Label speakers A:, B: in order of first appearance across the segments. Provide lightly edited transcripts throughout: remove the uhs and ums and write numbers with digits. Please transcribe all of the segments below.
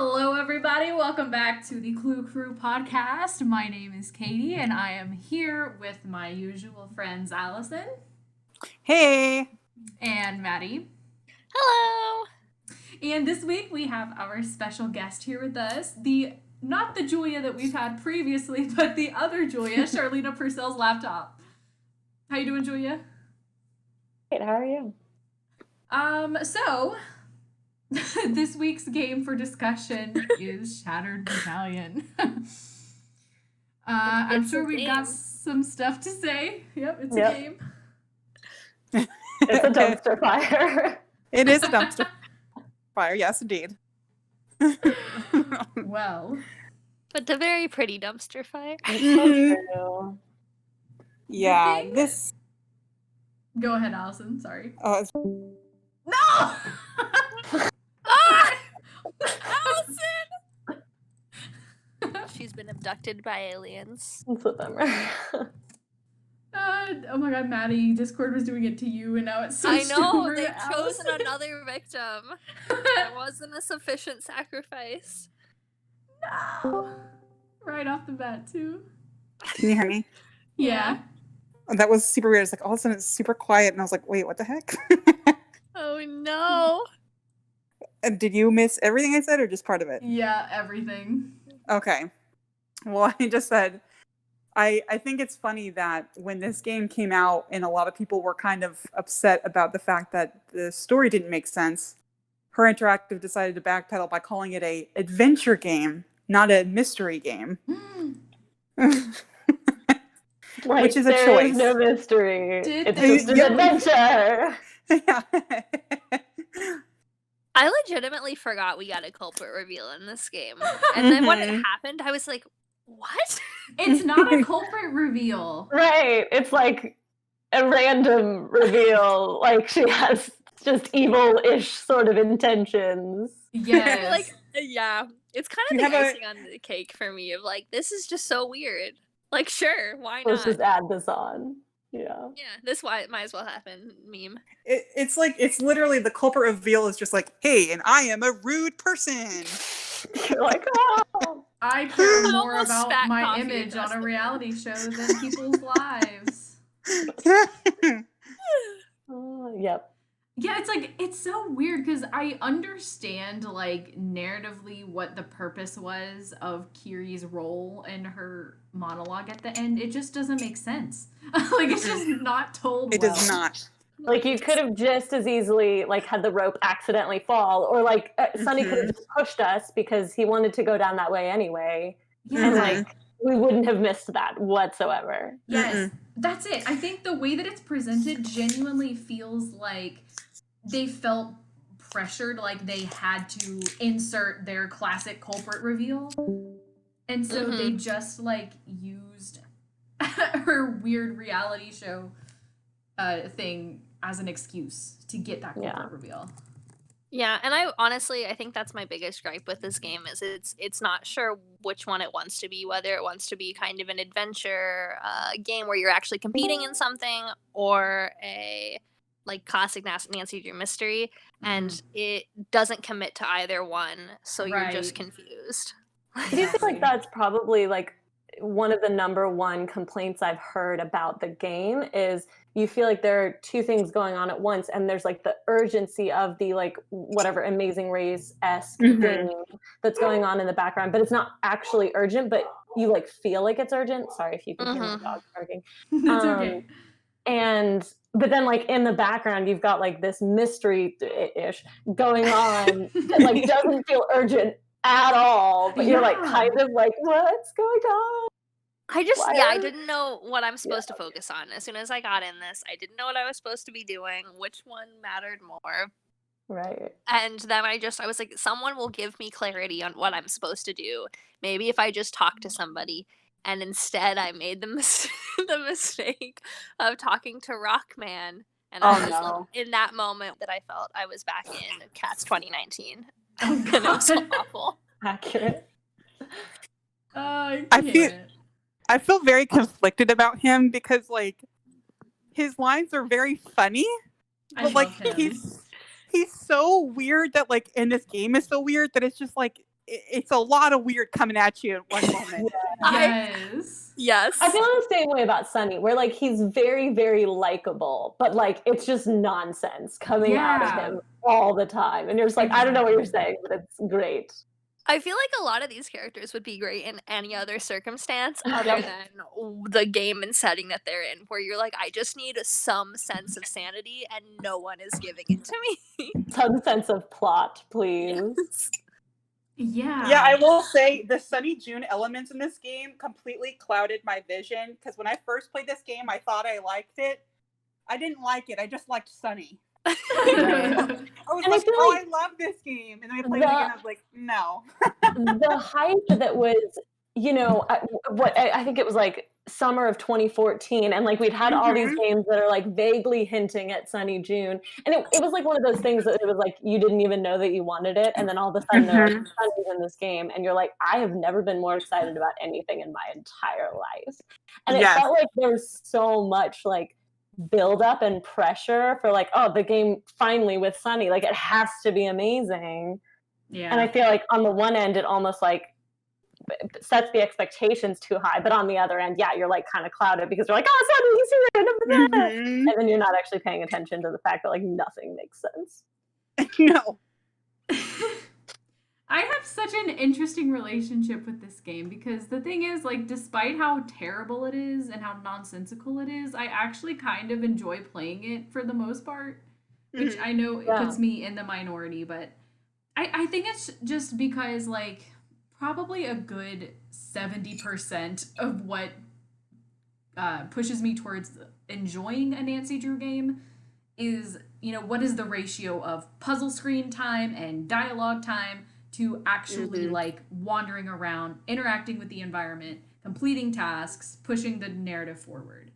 A: Hello, everybody. Welcome back to the Clue Crew podcast. My name is Katie, and I am here with my usual friends, Allison.
B: Hey.
A: And Maddie.
C: Hello.
A: And this week we have our special guest here with us. Not the Julia that we've had previously, but the other Julia, Charlena Purcell's laptop. How you doing, Julia?
D: Great. How are you?
A: So this week's game for discussion is Shattered Medallion. I'm sure we've got some stuff to say. Yep, it's a game.
D: It's a dumpster fire.
B: It is a dumpster fire, yes, indeed.
A: Well.
C: But the very pretty dumpster fire.
D: True.
B: Yeah, this...
A: Go ahead, Allison. Sorry.
B: Oh,
A: No!
C: Allison! She's been abducted by aliens.
D: It's a bummer.
A: Oh my god, Maddie, Discord was doing it to you, and now it's
C: I
A: switched
C: know,
A: over
C: they've
A: to
C: chosen
A: Allison.
C: another victim. It wasn't a sufficient sacrifice.
A: No! Right off the bat, too.
B: can you hear me?
A: Yeah.
B: That was super weird. It's like all of a sudden it's super quiet, and I was like, wait, what the heck?
C: Oh no.
B: And did you miss everything I said, or just part of it?
A: Yeah, everything.
B: Okay. Well, I just said, I think it's funny that when this game came out and a lot of people were kind of upset about the fact that the story didn't make sense, Her Interactive decided to backpedal by calling it a adventure game, not a mystery game.
D: Like,
B: Which is a
D: there
B: choice.
D: is no mystery. It's
A: they-
D: just an adventure.
B: Yeah.
C: I legitimately forgot we got a culprit reveal in this game. And then when it happened, I was like, what?
A: It's not a culprit reveal.
D: Right. It's like a random reveal. Like, she has just evil-ish sort of intentions.
A: Yes.
C: Like, yeah. It's kind
B: You
C: of
B: have
C: the
B: a-
C: icing on the cake for me of like, this is just so weird. Like, sure, why
D: Let's
C: not?
D: just add this on. Yeah.
C: Yeah, this might as well happen meme.
B: It's like, it's literally the culprit reveal is just like, hey, and I am a rude person.
D: You're like, oh.
A: I care
C: I
A: more
C: almost
A: about
C: spat
A: my
C: coffee
A: image
C: across
A: on a
C: the
A: reality show than people's lives.
D: Yep.
A: Yeah, it's like, it's so weird because I understand, like, narratively what the purpose was of Kiri's role in her monologue at the end. It just doesn't make sense. Like, it's just not told
B: It
A: well.
B: does not.
D: Like, you could have just as easily, like, had the rope accidentally fall, or, like, Sonny could have just pushed us because he wanted to go down that way anyway, and,
A: Yeah.
D: like, we wouldn't have missed that whatsoever.
A: Yes, that's it. I think the way that it's presented genuinely feels like they felt pressured, like they had to insert their classic culprit reveal. And so they just, like, used her weird reality show thing as an excuse to get that culprit reveal.
C: Yeah, and I think that's my biggest gripe with this game is it's not sure which one it wants to be, whether it wants to be kind of an adventure game where you're actually competing in something or a like classic Nancy Drew mystery, and it doesn't commit to either one, so you're just confused.
D: I do feel like that's probably like one of the number one complaints I've heard about the game is you feel like there are two things going on at once, and there's like the urgency of the like whatever Amazing Race-esque thing that's going on in the background, but it's not actually urgent, but you like feel like it's urgent. Sorry if you can hear my dog barking.
A: That's okay.
D: But then like in the background you've got like this mystery-ish going on that like doesn't feel urgent at all, but you're like kind of like, what's going on?
C: I didn't know what I'm supposed to focus on. As soon as I got in this, I didn't know what I was supposed to be doing, which one mattered more.
D: Right.
C: And then I was like, someone will give me clarity on what I'm supposed to do. Maybe if I just talk to somebody. And instead I made the mistake of talking to Rockman. And in that moment that I felt I was back in Cats 2019. And it was so awful.
D: Accurate.
B: I feel very conflicted about him because like his lines are very funny, but like he's so weird that like in this game is so weird that it's just like it's a lot of weird coming at you at one moment.
A: Yes.
C: Yes.
D: I feel the same way about Sunny, where like he's very, very likable, but like it's just nonsense coming out of him all the time. And you're just like, I don't know what you're saying, but it's great.
C: I feel like a lot of these characters would be great in any other circumstance other than the game and setting that they're in, where you're like, I just need some sense of sanity, and no one is giving it to me.
D: Some sense of plot, please.
C: Yes.
A: Yeah.
B: Yeah, I will say the Sunny June elements in this game completely clouded my vision, because when I first played this game, I thought I liked it. I didn't like it. I just liked Sunny. I was
D: And I
B: like,
D: feel
B: oh,
D: like
B: I love this game. And then I played it again, I was like, no.
D: the hype that was, you know, I think it was like summer of 2014, and like we'd had all these games that are like vaguely hinting at Sunny June, and it was like one of those things that it was like you didn't even know that you wanted it, and then all of a sudden there are Sunny's in this game, and you're like, I have never been more excited about anything in my entire life. And it felt like there's so much like build up and pressure for like, oh, the game finally with Sunny, like it has to be amazing.
A: Yeah.
D: And I feel like on the one end it almost like sets the expectations too high, but on the other end, yeah, you're like kind of clouded because you're like, oh, Sunny, and then you're not actually paying attention to the fact that like nothing makes sense.
B: No.
A: I have such an interesting relationship with this game, because the thing is, like, despite how terrible it is and how nonsensical it is, I actually kind of enjoy playing it for the most part, which I know it puts me in the minority, but I think it's just because, like, probably a good 70% of what pushes me towards enjoying a Nancy Drew game is, you know, what is the ratio of puzzle screen time and dialogue time to actually like wandering around, interacting with the environment, completing tasks, pushing the narrative forward.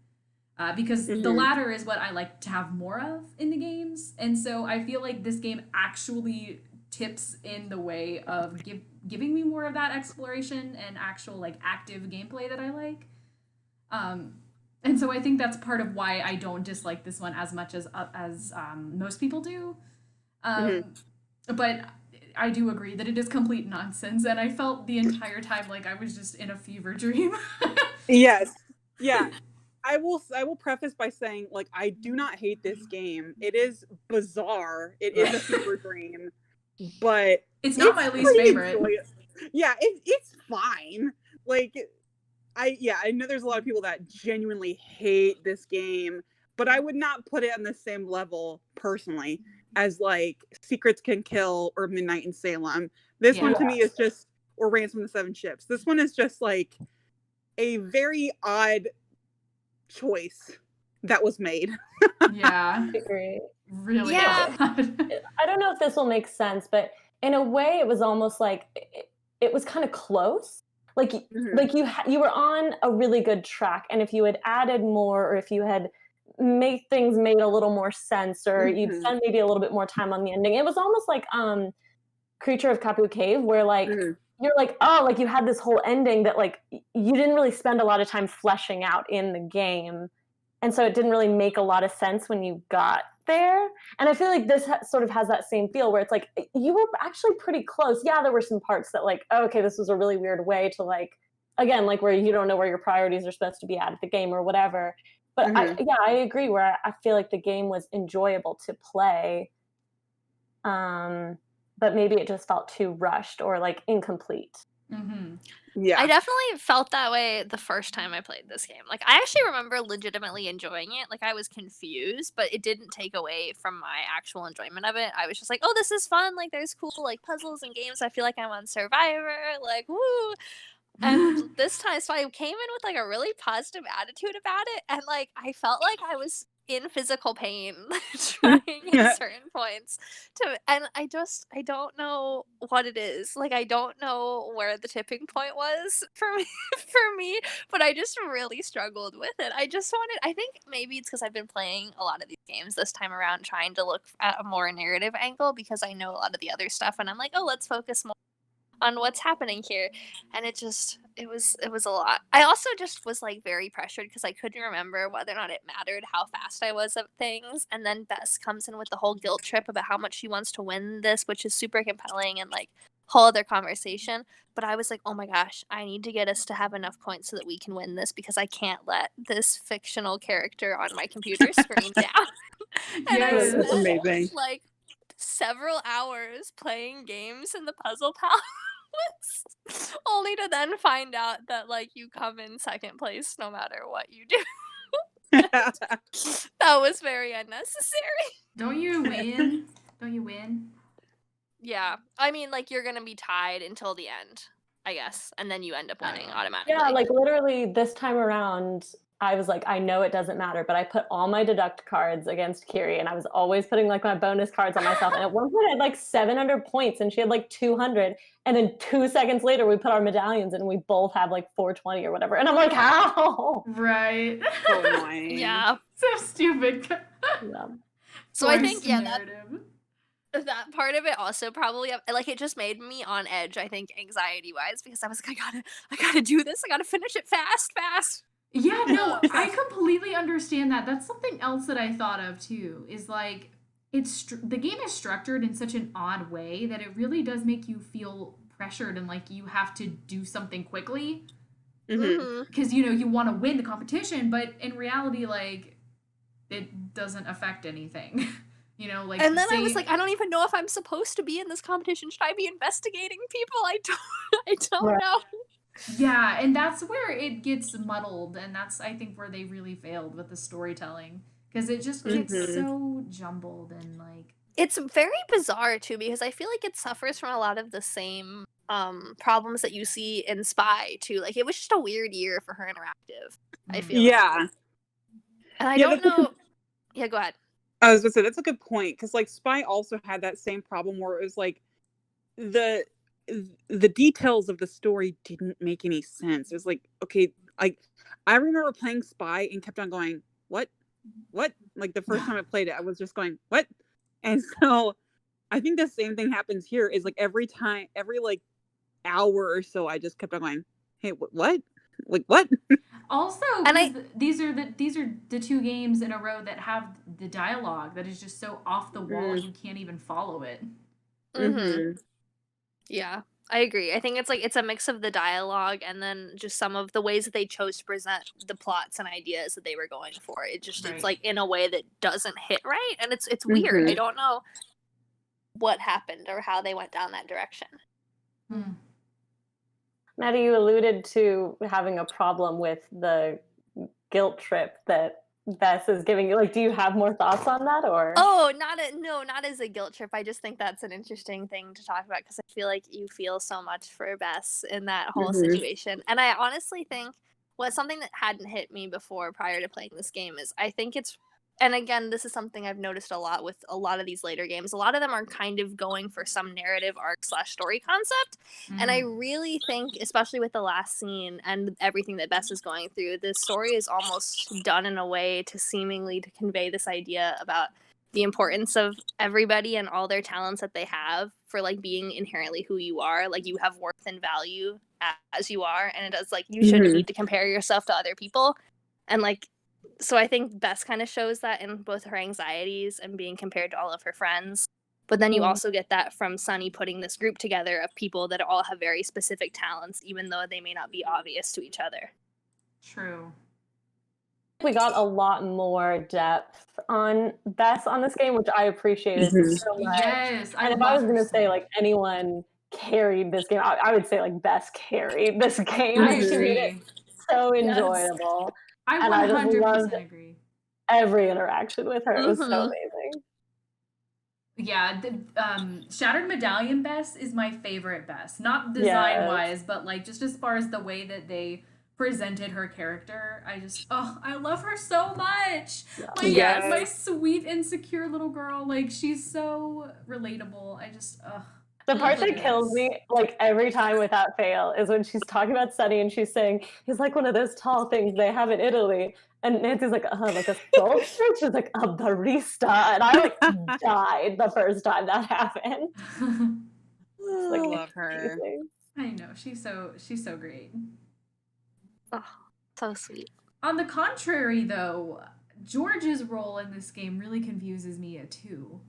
A: Because the latter is what I like to have more of in the games. And so I feel like this game actually tips in the way of giving me more of that exploration and actual like active gameplay that I like. And so I think that's part of why I don't dislike this one as much as most people do. But I do agree that it is complete nonsense, and I felt the entire time like I was just in a fever dream.
B: Yes. Yeah. I will preface by saying, like, I do not hate this game. It is bizarre. It is a fever dream, but
A: it's not my least favorite.
B: Yeah, it's fine. Like, I know there's a lot of people that genuinely hate this game, but I would not put it on the same level personally as like Secrets Can Kill or Midnight in Salem. This one to me is just, or Ransom of the Seven Ships. This one is just like a very odd choice that was made.
A: Yeah.
D: I agree.
A: Really
C: Yeah.
A: odd.
D: I don't know if this will make sense, but in a way it was almost like it was kind of close. Like like you were on a really good track, and if you had added more, or if you had made a little more sense, or you'd spend maybe a little bit more time on the ending, it was almost like Creature of Kapu Cave, where like you're like, oh, like you had this whole ending that like you didn't really spend a lot of time fleshing out in the game, and so it didn't really make a lot of sense when you got there. And I feel like this sort of has that same feel, where it's like you were actually pretty close. Yeah, there were some parts that like, oh, okay, this was a really weird way to like, again, like where you don't know where your priorities are supposed to be at the game or whatever. But I agree, where I feel like the game was enjoyable to play, but maybe it just felt too rushed or like incomplete.
B: Yeah.
C: I definitely felt that way the first time I played this game. Like, I actually remember legitimately enjoying it. Like, I was confused, but it didn't take away from my actual enjoyment of it. I was just like, oh, this is fun. Like, there's cool, like, puzzles and games. I feel like I'm on Survivor. Like, woo. And this time, so I came in with, like, a really positive attitude about it. And, like, I felt like I was in physical pain trying at certain points and I don't know what it is. Like, I don't know where the tipping point was for me, but I just really struggled with it. I think maybe it's because I've been playing a lot of these games this time around trying to look at a more narrative angle, because I know a lot of the other stuff, and I'm like, oh, let's focus more on what's happening here. And it was a lot. I also just was like very pressured because I couldn't remember whether or not it mattered how fast I was at things. And then Bess comes in with the whole guilt trip about how much she wants to win this, which is super compelling, and like whole other conversation. But I was like, oh my gosh, I need to get us to have enough points so that we can win this because I can't let this fictional character on my computer screen down. And I
A: Yes.
B: That's
C: spent
B: amazing.
C: like several hours playing games in the Puzzle Palace, only to then find out that like you come in second place no matter what you do. That was very unnecessary.
A: Don't you win? Don't you win?
C: Yeah, I mean, like you're gonna be tied until the end, I guess, and then you end up winning automatically.
D: Yeah, like literally this time around, I was like, I know it doesn't matter, but I put all my deduct cards against Kiri, and I was always putting like my bonus cards on myself. And at one point, I had like 700 points, and she had like 200. And then 2 seconds later, we put our medallions, and we both have like 420 or whatever. And I'm like, how?
A: Right.
B: So annoying.
C: Yeah.
A: So stupid.
D: Yeah.
C: So I think that
A: narrative.
C: that part of it also probably like it just made me on edge. I think anxiety wise because I was like, I gotta do this. I gotta finish it fast.
A: Yeah, no, I completely understand that. That's something else that I thought of too. Is like the game is structured in such an odd way that it really does make you feel pressured and like you have to do something quickly because you want to win the competition, but in reality, like it doesn't affect anything. Like
C: and then I was like, I don't even know if I'm supposed to be in this competition. Should I be investigating people? I don't
D: Right.
C: know.
A: Yeah, and that's where it gets muddled, and that's I think where they really failed with the storytelling because it just gets so jumbled and like
C: It's very bizarre too because I feel like it suffers from a lot of the same problems that you see in Spy too. Like it was just a weird year for her interactive. I feel like.
B: Yeah.
C: And I don't know. Yeah, go ahead.
B: I was gonna say that's a good point because like Spy also had that same problem where it was like the details of the story didn't make any sense. It was like, okay, like I remember playing Spy and kept on going, what? Like the first time I played it, I was just going, what? And so I think the same thing happens here is like every like hour or so, I just kept on going, hey, what? Like what?
A: Also,
C: And
A: these are the two games in a row that have the dialogue that is just so off the wall you can't even follow it.
C: Yeah, I agree. I think it's a mix of the dialogue and then just some of the ways that they chose to present the plots and ideas that they were going for. It's like in a way that doesn't hit right, and it's weird. I don't know what happened or how they went down that direction.
D: Maddie, you alluded to having a problem with the guilt trip that Bess is giving you. Like, do you have more thoughts on that, or?
C: Oh, not as a guilt trip. I just think that's an interesting thing to talk about because I feel like you feel so much for Bess in that whole situation. And I honestly think something that hadn't hit me before prior to playing this game is I think it's, and again, this is something I've noticed a lot with a lot of these later games. A lot of them are kind of going for some narrative arc / story concept. And I really think, especially with the last scene and everything that Bess is going through, the story is almost done in a way to seemingly to convey this idea about the importance of everybody and all their talents that they have for like being inherently who you are. Like you have worth and value as you are. And it does like, you shouldn't need to compare yourself to other people. And like, so I think Bess kind of shows that in both her anxieties and being compared to all of her friends. But then you also get that from Sunny putting this group together of people that all have very specific talents, even though they may not be obvious to each other.
A: True.
D: We got a lot more depth on Bess on this game, which I appreciated so much.
A: Yes,
D: and if I was going to say like anyone carried this game, I would say like Bess carried this game.
A: I
D: She made
A: agree.
D: it so enjoyable.
A: I
D: And I just
A: 100%
D: loved
A: agree.
D: every interaction with her. It was so amazing.
A: Yeah, Shattered Medallion Bess is my favorite Bess. Not design-wise, but like just as far as the way that they presented her character. I love her so much. Like, my sweet, insecure little girl. Like, she's so relatable.
D: The part that kills me, like every time without fail, is when she's talking about Sunny and she's saying, he's like one of those tall things they have in Italy. And Nancy's like, like a sculptor? She's like, a barista. And I like died the first time that happened.
B: I love her.
A: I know, she's so great.
C: Oh, so sweet.
A: On the contrary, though, George's role in this game really confuses me too.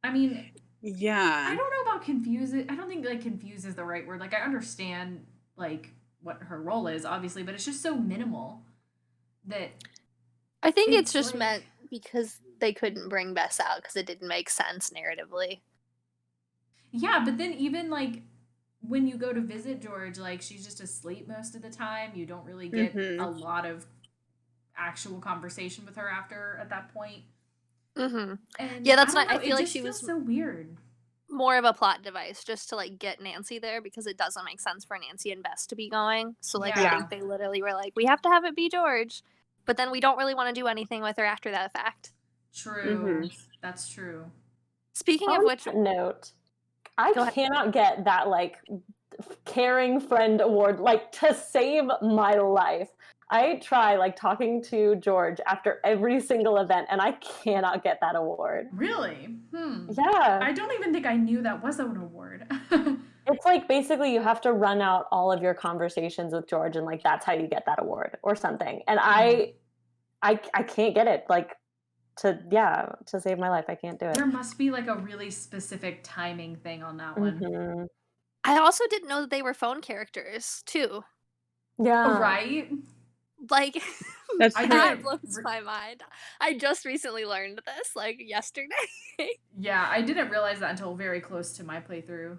A: I mean,
B: Yeah.
A: I don't know about confuse it. I don't think like confuse is the right word. Like I understand like what her role is, obviously, but it's just so minimal that
C: I think it's
A: it's
C: just
A: like
C: meant because they couldn't bring Bess out because it didn't make sense narratively.
A: yeah, but then even like when you go to visit George, like she's just asleep most of the time. You don't really get a lot of actual conversation with her after at that point.
C: Mm-hmm.
A: And
C: Yeah, that's
A: I don't
C: not.
A: know,
C: I feel
A: it
C: like
A: just
C: she
A: feels
C: was
A: so weird.
C: more of a plot device just to like get Nancy there because it doesn't make sense for Nancy and Bess to be going. So like I
A: Yeah.
C: think they literally were like, we have to have it be George, but then we don't really want to do anything with her after that fact.
A: True. That's true.
C: Speaking of
D: On
C: which,
D: that note, I
C: Go ahead.
D: cannot get that like caring friend award like to save my life. I try like talking to George after every single event and I cannot get that award.
A: Really?
D: Yeah.
A: I don't even think I knew that was an award.
D: It's like basically you have to run out all of your conversations with George and like that's how you get that award or something. And I can't get it like to save my life. I can't do it.
A: There must be like a really specific timing thing on that one.
D: Mhm.
C: I also didn't know that they were phone characters too.
D: Yeah.
A: Right?
C: Like
B: That's
A: I
B: true.
C: that
A: didn't
C: blows my mind. I just recently learned this, like yesterday.
A: Yeah, I didn't realize that until very close to my playthrough.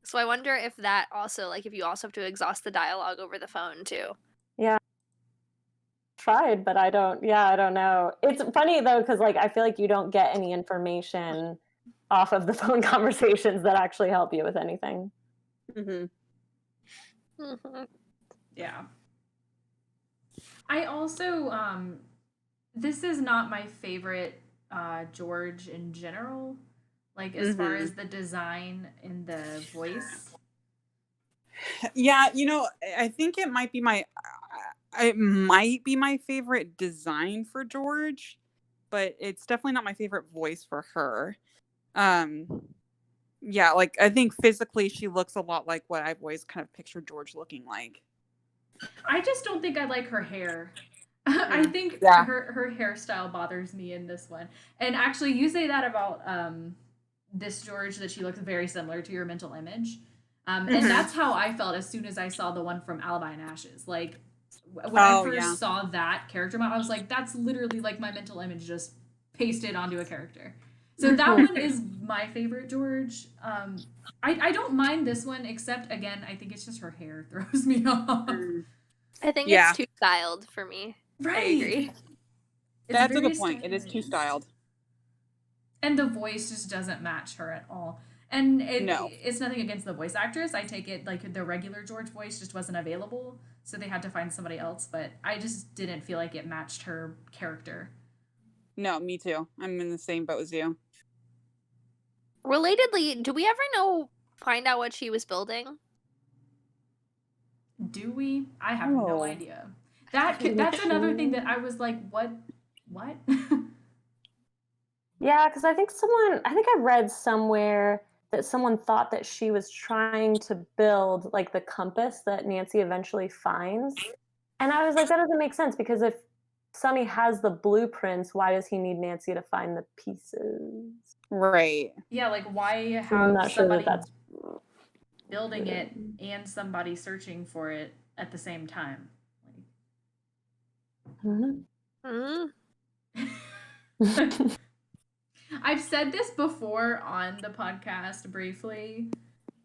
C: So I wonder if that also, like, if you also have to exhaust the dialogue over the phone too.
D: Yeah. Tried, but I don't know. It's funny though cuz like I feel like you don't get any information off of the phone conversations that actually help you with anything.
A: Yeah. I also this is not my favorite George in general. Like as far as the design and the voice.
B: Yeah, I think it might be my favorite design for George, but it's definitely not my favorite voice for her. Yeah, like I think physically she looks a lot like what I've always kind of pictured George looking like.
A: I just don't think I like her hair. I think
B: Yeah.
A: her hairstyle bothers me in this one. And actually you say that about this George, that she looks very similar to your mental image. And that's how I felt as soon as I saw the one from Alibi and Ashes. Like when I first saw that character model, I was like, that's literally like my mental image just pasted onto a character. So that one is my favorite George. I don't mind this one, except again, I think it's just her hair throws me off.
C: I think it's too styled for me.
A: Right.
C: I agree.
B: That's a good point. It is too styled.
A: And the voice just doesn't match her at all. And
B: No.
A: it's nothing against the voice actress. I take it like the regular George voice just wasn't available, so they had to find somebody else. But I just didn't feel like it matched her character.
B: No, me too. I'm in the same boat as you.
C: Relatedly, do we ever find out what she was building?
A: Do we? I have no idea. That's another thing that I was like, what?
D: Yeah, because I think I read somewhere that someone thought that she was trying to build like the compass that Nancy eventually finds. And I was like, that doesn't make sense because if Sonny has the blueprints, why does he need Nancy to find the pieces?
B: Right.
A: Yeah, like why
D: I'm
A: have
D: not sure
A: somebody
D: that's
A: building it and somebody searching for it at the same time? I've said this before on the podcast briefly,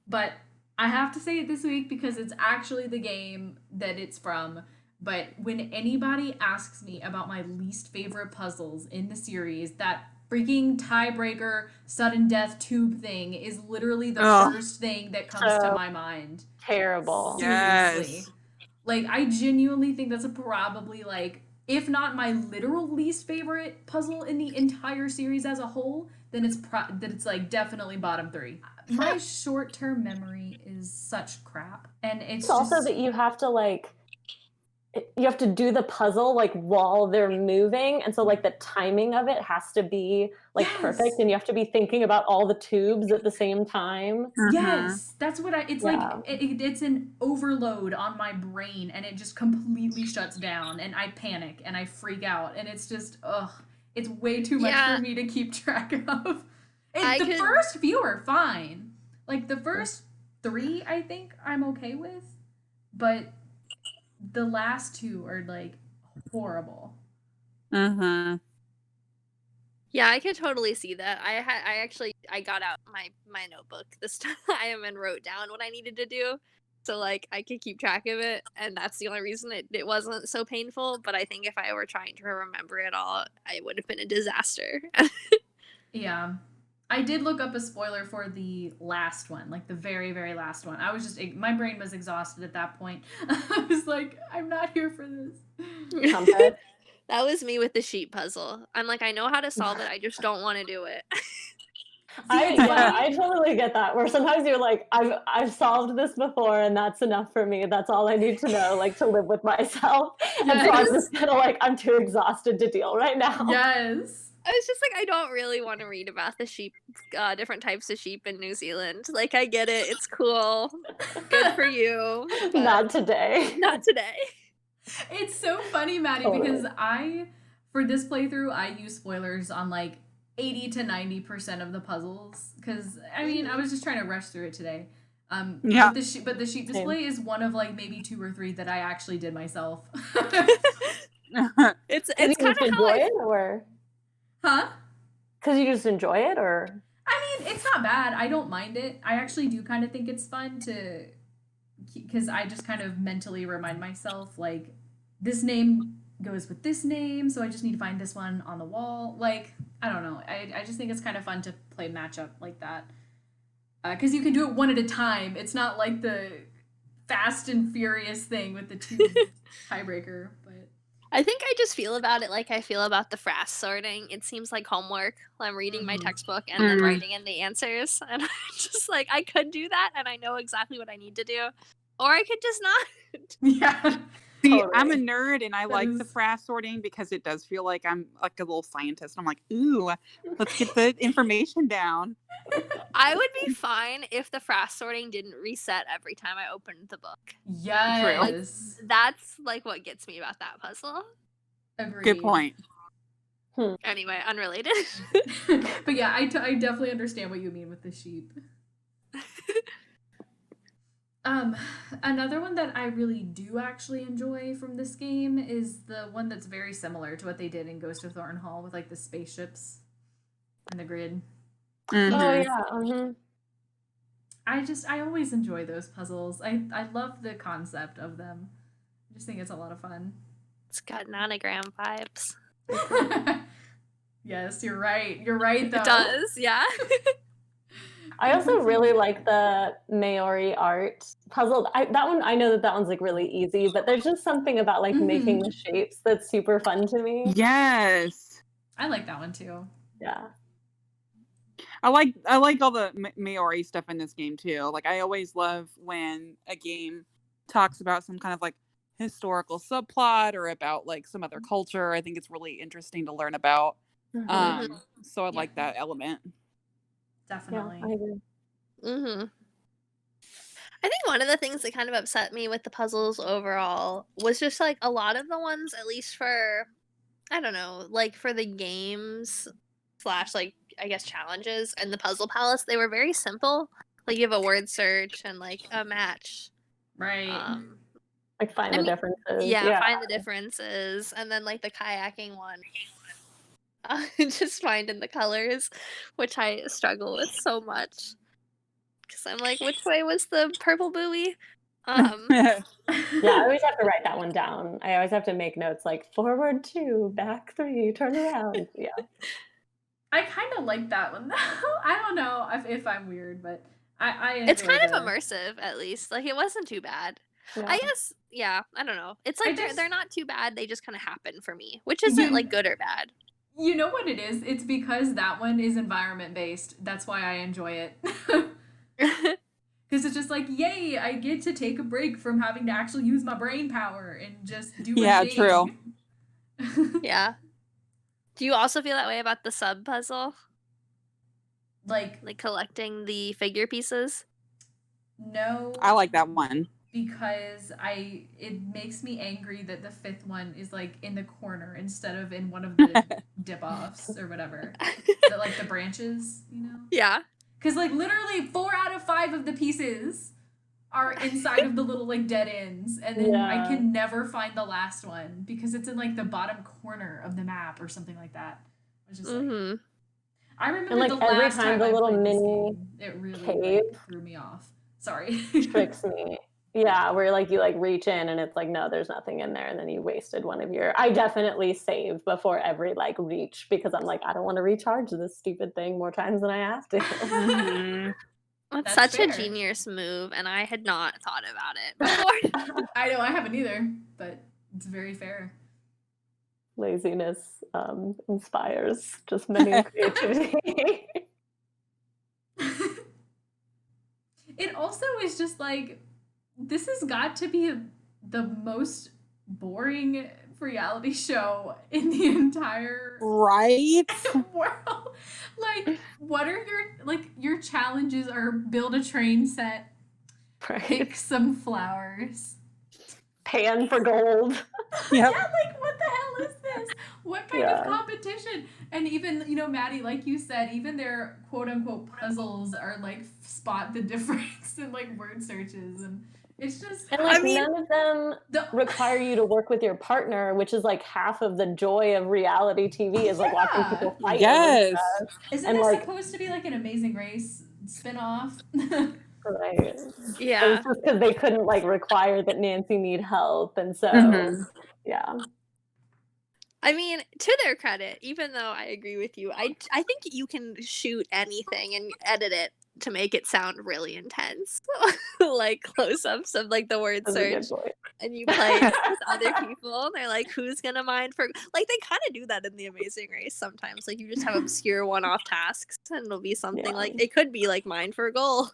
A: but I have to say it this week because it's actually the game that it's from. But when anybody asks me about my least favorite puzzles in the series, that freaking tiebreaker sudden death tube thing is literally the first thing that comes to my mind.
D: Terrible.
A: Seriously.
B: Yes.
A: Like, I genuinely think that's probably, like, if not my literal least favorite puzzle in the entire series as a whole, then it's like definitely bottom 3. My short-term memory is such crap, and it's
D: also
A: just...
D: that you have to do the puzzle like while they're moving, and so like the timing of it has to be like perfect, and you have to be thinking about all the tubes at the same time.
A: Yes, that's what it's like. It's an overload on my brain, and it just completely shuts down, and I panic and I freak out, and it's just it's way too much for me to keep track of. The first few are fine. Like the first 3, I think I'm okay with, but the last 2 are like horrible.
B: Mm-hmm.
C: Yeah, I could totally see that. I got out my notebook this time and wrote down what I needed to do. So like I could keep track of it, and that's the only reason it wasn't so painful. But I think if I were trying to remember it all, I would have been a disaster.
A: Yeah. I did look up a spoiler for the last one, like the very, very last one. I was just, my brain was exhausted at that point. I was like, I'm not here for this.
D: Trumpet.
C: That was me with the sheep puzzle. I'm like, I know how to solve it, I just don't want to do it.
D: I totally get that. Where sometimes you're like, I've solved this before, and that's enough for me. That's all I need to know, like to live with myself. And so I'm just kind of like, I'm too exhausted to deal right now.
A: Yes.
C: I was just like, I don't really want to read about the sheep, different types of sheep in New Zealand. Like, I get it, it's cool, good for you. But
D: Not today.
C: Not today.
A: It's so funny, Maddie, because for this playthrough, I use spoilers on like 80 to 90% of the puzzles. Because, I mean, I was just trying to rush through it today.
B: Yeah.
A: But the sheep display is one of like maybe 2 or 3 that I actually did myself.
C: It's
D: kind
C: kind
D: of
C: of how
D: enjoy it, or
A: Huh?
D: because you just enjoy it, or
A: I mean, it's not bad. I don't mind it. I actually do kind of think it's fun to, because I just kind of mentally remind myself, like, this name goes with this name, so I just need to find this one on the wall. Like, I don't know. I just think it's kind of fun to play matchup like that. Because you can do it one at a time. It's not like the Fast and Furious thing with the 2 tiebreaker, but...
C: I think I just feel about it like I feel about the frass sorting. It seems like homework. I'm reading my textbook and then writing in the answers. And I'm just like, I could do that and I know exactly what I need to do. Or I could just not.
A: Yeah.
B: See,
D: Totally.
B: I'm a nerd and I like the
A: is-
B: frass sorting because it does feel like I'm like a little scientist. I'm like, ooh, let's get the information down.
C: I would be fine if the frass sorting didn't reset every time I opened the book.
A: Yes.
C: That's like what gets me about that puzzle.
A: Agreed.
B: Good point.
C: Anyway, unrelated.
A: But yeah, I definitely understand what you mean with the sheep. Another one that I really do actually enjoy from this game is the one that's very similar to what they did in Ghost of Thornhall with like the spaceships and the grid.
B: Mhm.
D: oh yeah,
A: I always enjoy those puzzles. I love the concept of them. I just think it's a lot of fun.
C: It's got nonogram vibes.
A: Yes, you're right. You're right though.
C: It does, yeah.
D: I also really like the Maori art puzzle. That one, I know that one's like really easy, but there's just something about like making the shapes that's super fun to me.
B: Yes.
A: I like that one too.
D: Yeah.
B: I like all the Maori stuff in this game too. Like I always love when a game talks about some kind of like historical subplot or about like some other culture. I think it's really interesting to learn about. So I like that element.
A: Definitely.
D: Yeah, I agree.
C: I think one of the things that kind of upset me with the puzzles overall was just like a lot of the ones, at least for, I don't know, like for the games / like I guess challenges and the puzzle palace, they were very simple. Like you have a word search and like a match.
A: Right.
D: Like find the differences.
C: Yeah, find the differences, and then like the kayaking one. Just finding the colors, which I struggle with so much. Because I'm like, which way was the purple buoy?
D: Yeah, I always have to write that one down. I always have to make notes like forward 2, back 3, turn around. Yeah.
A: I kind of like that one though. I don't know if I'm weird, but I
C: It's kind of
A: enjoyed it.
C: immersive, at least. Like it wasn't too bad.
D: Yeah.
C: I guess, yeah, I don't know. It's like
A: I
C: they're not too bad. They just kind of happen for me, which isn't like good or bad.
A: You know what it is? It's because that one is environment based. That's why I enjoy it. Because it's just like, yay, I get to take a break from having to actually use my brain power and just do my thing.
B: True.
C: Yeah. Do you also feel that way about the sub puzzle?
A: Like
C: collecting the figure pieces?
A: No.
B: I like that one.
A: because it makes me angry that the fifth one is like in the corner instead of in one of the dip offs or whatever. Like the branches, you know?
C: Yeah.
A: Because like literally 4 out of 5 of the pieces are inside of the little like dead ends, and then I can never find the last one because it's in like the bottom corner of the map or something like that. It's just like, I remember
D: like,
A: the
D: every
A: last
D: time
A: time
D: the
A: I
D: little
A: played this
D: mini
A: game, it really
D: cave
A: like, threw me off. Sorry.
D: tricks me. Yeah, where like you like reach in and it's like, no, there's nothing in there, and then you wasted one of your. I definitely save before every like reach because I'm like, I don't want to recharge this stupid thing more times than I have to.
C: That's
A: That's
C: such a
A: fair.
C: genius move, and I had not thought about it before.
A: I know, I haven't either, but it's very fair.
D: Laziness inspires just many creativity.
A: It also is just like, this has got to be the most boring reality show in the entire
B: Right?
A: world. Like, what are your challenges are build a train set,
D: Right.
A: pick some flowers.
D: Pan for gold.
B: Yep.
A: Yeah, like what the hell is this? What kind of competition? And even, you know, Maddie, like you said, even their quote unquote puzzles are like spot the difference in like word searches, and it's just
D: And like none of them require you to work with your partner, which is like half of the joy of reality TV is like watching people fight.
B: Yes.
A: Isn't this supposed to be like an Amazing Race spinoff?
D: Right.
C: Yeah.
D: It was just because they couldn't like require that Nancy need help, and so yeah.
C: I mean, to their credit, even though I agree with you, I think you can shoot anything and edit it to make it sound really intense, like close-ups of like the word search, and you play it with other people, and they're like, "Who's gonna mine for?" Like they kind of do that in the Amazing Race sometimes. Like you just have obscure one-off tasks, and it'll be something like it could be like mine for a goal.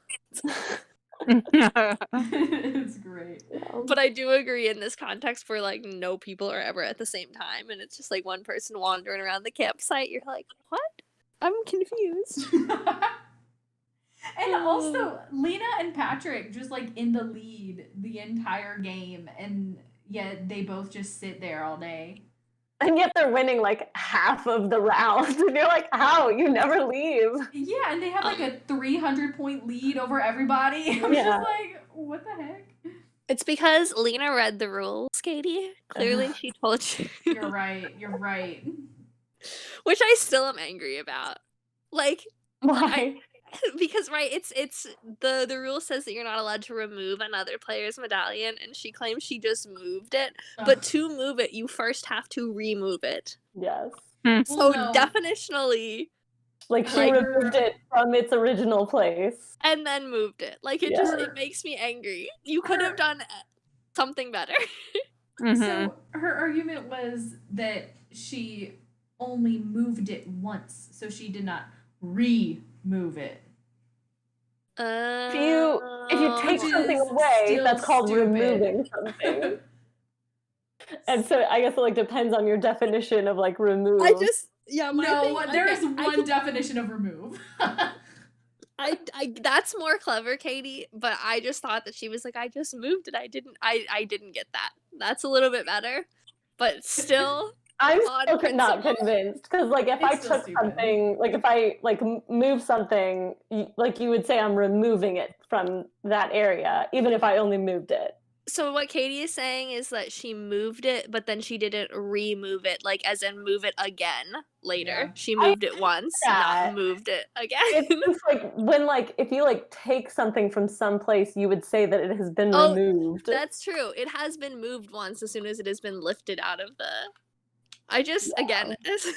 A: It's great.
C: But I do agree in this context where like no people are ever at the same time, and it's just like one person wandering around the campsite. You're like, what? I'm confused.
A: And also, Lena and Patrick just like in the lead the entire game, and yet they both just sit there all day.
D: And yet they're winning like half of the rounds. And you're like, how? You never leave.
A: Yeah, and they have like a 300-point lead over everybody. I'm just like, what the heck?
C: It's because Lena read the rules, Katie. Clearly she told you.
A: You're right.
C: Which I still am angry about. Like,
D: why?
C: Because it's the rule says that you're not allowed to remove another player's medallion, and she claims she just moved it. But to move it, you first have to remove it.
D: Yes.
C: So definitionally,
D: like she removed it from its original place
C: and then moved it. Like it just it makes me angry. You could have done something better.
A: So her argument was that she only moved it once, so she did not remove it.
D: If you take something away, that's called removing something. And so I guess it like depends on your definition of like remove.
A: There is one definition of remove.
C: I that's more clever, Katie, but I just thought that she was like, I just moved it. I didn't get that. That's a little bit better. But still
D: I'm still not convinced because like if I took something, like if I like move something, like you would say I'm removing it from that area, even if I only moved it.
C: So what Katie is saying is that she moved it, but then she didn't remove it, like as in move it again later. Yeah. She moved it once, not moved it again.
D: It's like when like if you like take something from some place, you would say that it has been removed.
C: That's true. It has been moved once as soon as it has been lifted out of the. I just again as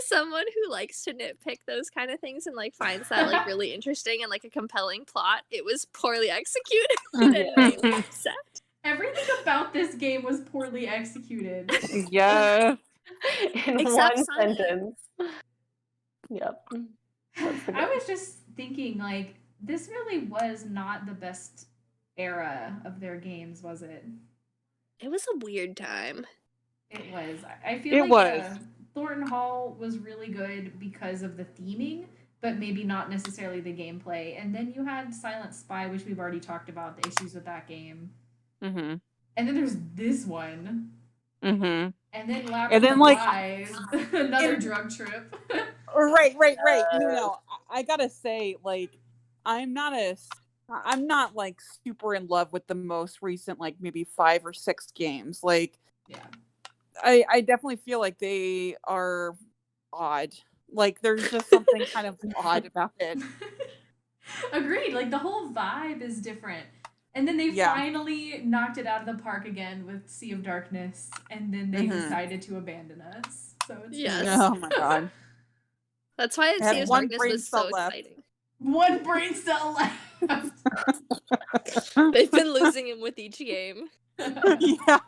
C: someone who likes to nitpick those kind of things and like finds that like really interesting and like a compelling plot, it was poorly executed and made me upset.
A: Everything about this game was poorly executed.
B: Yeah.
D: In one sentence. Yep.
A: I was just thinking like this really was not the best era of their games, was it?
C: It was a weird time.
A: It was. I feel like Thornton Hall was really good because of the theming, but maybe not necessarily the gameplay. And then you had Silent Spy, which we've already talked about the issues with that game.
B: Mm-hmm.
A: And then there's this one.
B: Mm-hmm.
A: And then Lab
B: And
A: of
B: then,
A: the
B: like,
A: Flies, another drug trip.
B: Right. No, I gotta say, like, I'm not like super in love with the most recent, like, maybe 5 or 6 games. Like,
A: Yeah.
B: I definitely feel like they are odd. Like, there's just something kind of odd about it.
A: Agreed. Like the whole vibe is different. And then they
B: Yeah.
A: finally knocked it out of the park again with Sea of Darkness, and then they decided to abandon us. So it's
C: Yes.
B: Oh my god.
C: That's why
B: I had
C: Sea of
B: one
C: Darkness
B: brain
C: was
B: cell
C: so
B: left.
C: exciting.
A: one brain cell left.
C: They've been losing him with each game.
B: Yeah.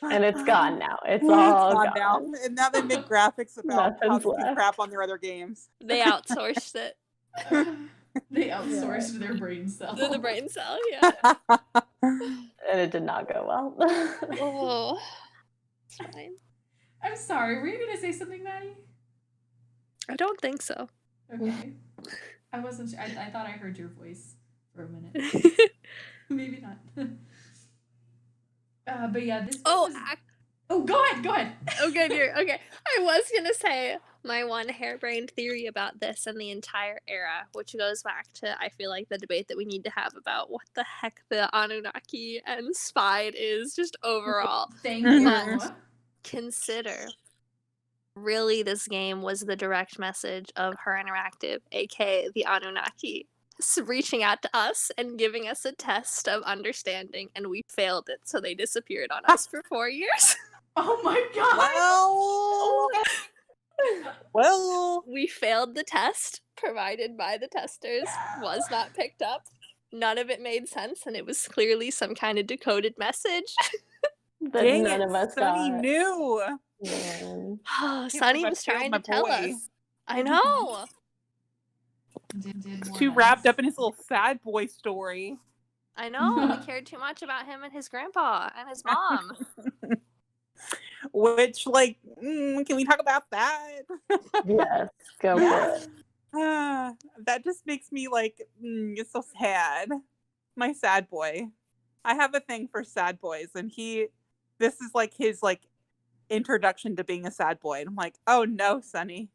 D: And it's gone now. It's
B: Well,
D: all
B: gone
D: gone.
B: now. And now they make graphics about how
D: Nothing's
B: they can
D: left.
B: crap on their other games.
C: They outsourced it.
A: They outsourced their brain cell.
C: The brain cell, yeah.
D: And it did not go well.
C: Oh, it's fine.
A: I'm sorry. Were you gonna say something, Maddie?
C: I don't think so.
A: Okay. I wasn't sure. I thought I heard your voice for a minute. Maybe not. But yeah, this.
C: Oh,
A: was... oh, go ahead. Go ahead.
C: okay, dear. Okay, I was gonna say my one harebrained theory about this and the entire era, which goes back to I feel like the debate that we need to have about what the heck the Anunnaki and Spied is just overall.
A: Thank you.
C: But consider, really, this game was the direct message of Her Interactive, aka the Anunnaki, reaching out to us and giving us a test of understanding, and we failed it, so they disappeared on us for 4 years.
A: Oh my god.
B: Well,
C: We failed the test provided by the testers, was not picked up. None of it made sense, and it was clearly some kind of decoded message.
D: That
B: dang
D: none
B: it,
D: of us
B: Sonny
D: got.
B: knew.
D: Man.
C: Sonny
B: believe I
C: was
B: failed
C: trying
B: my
C: to tell
B: boy.
C: us. I know.
A: Did
B: Too
A: warn
B: wrapped
A: us.
B: up in his little sad boy story.
C: I know. We cared too much about him and his grandpa and his mom.
B: Which, like, can we talk about that?
D: Yes, go for it.
B: That just makes me like, it's so sad. My sad boy. I have a thing for sad boys, and this is like his like introduction to being a sad boy. And I'm like, oh no, Sonny.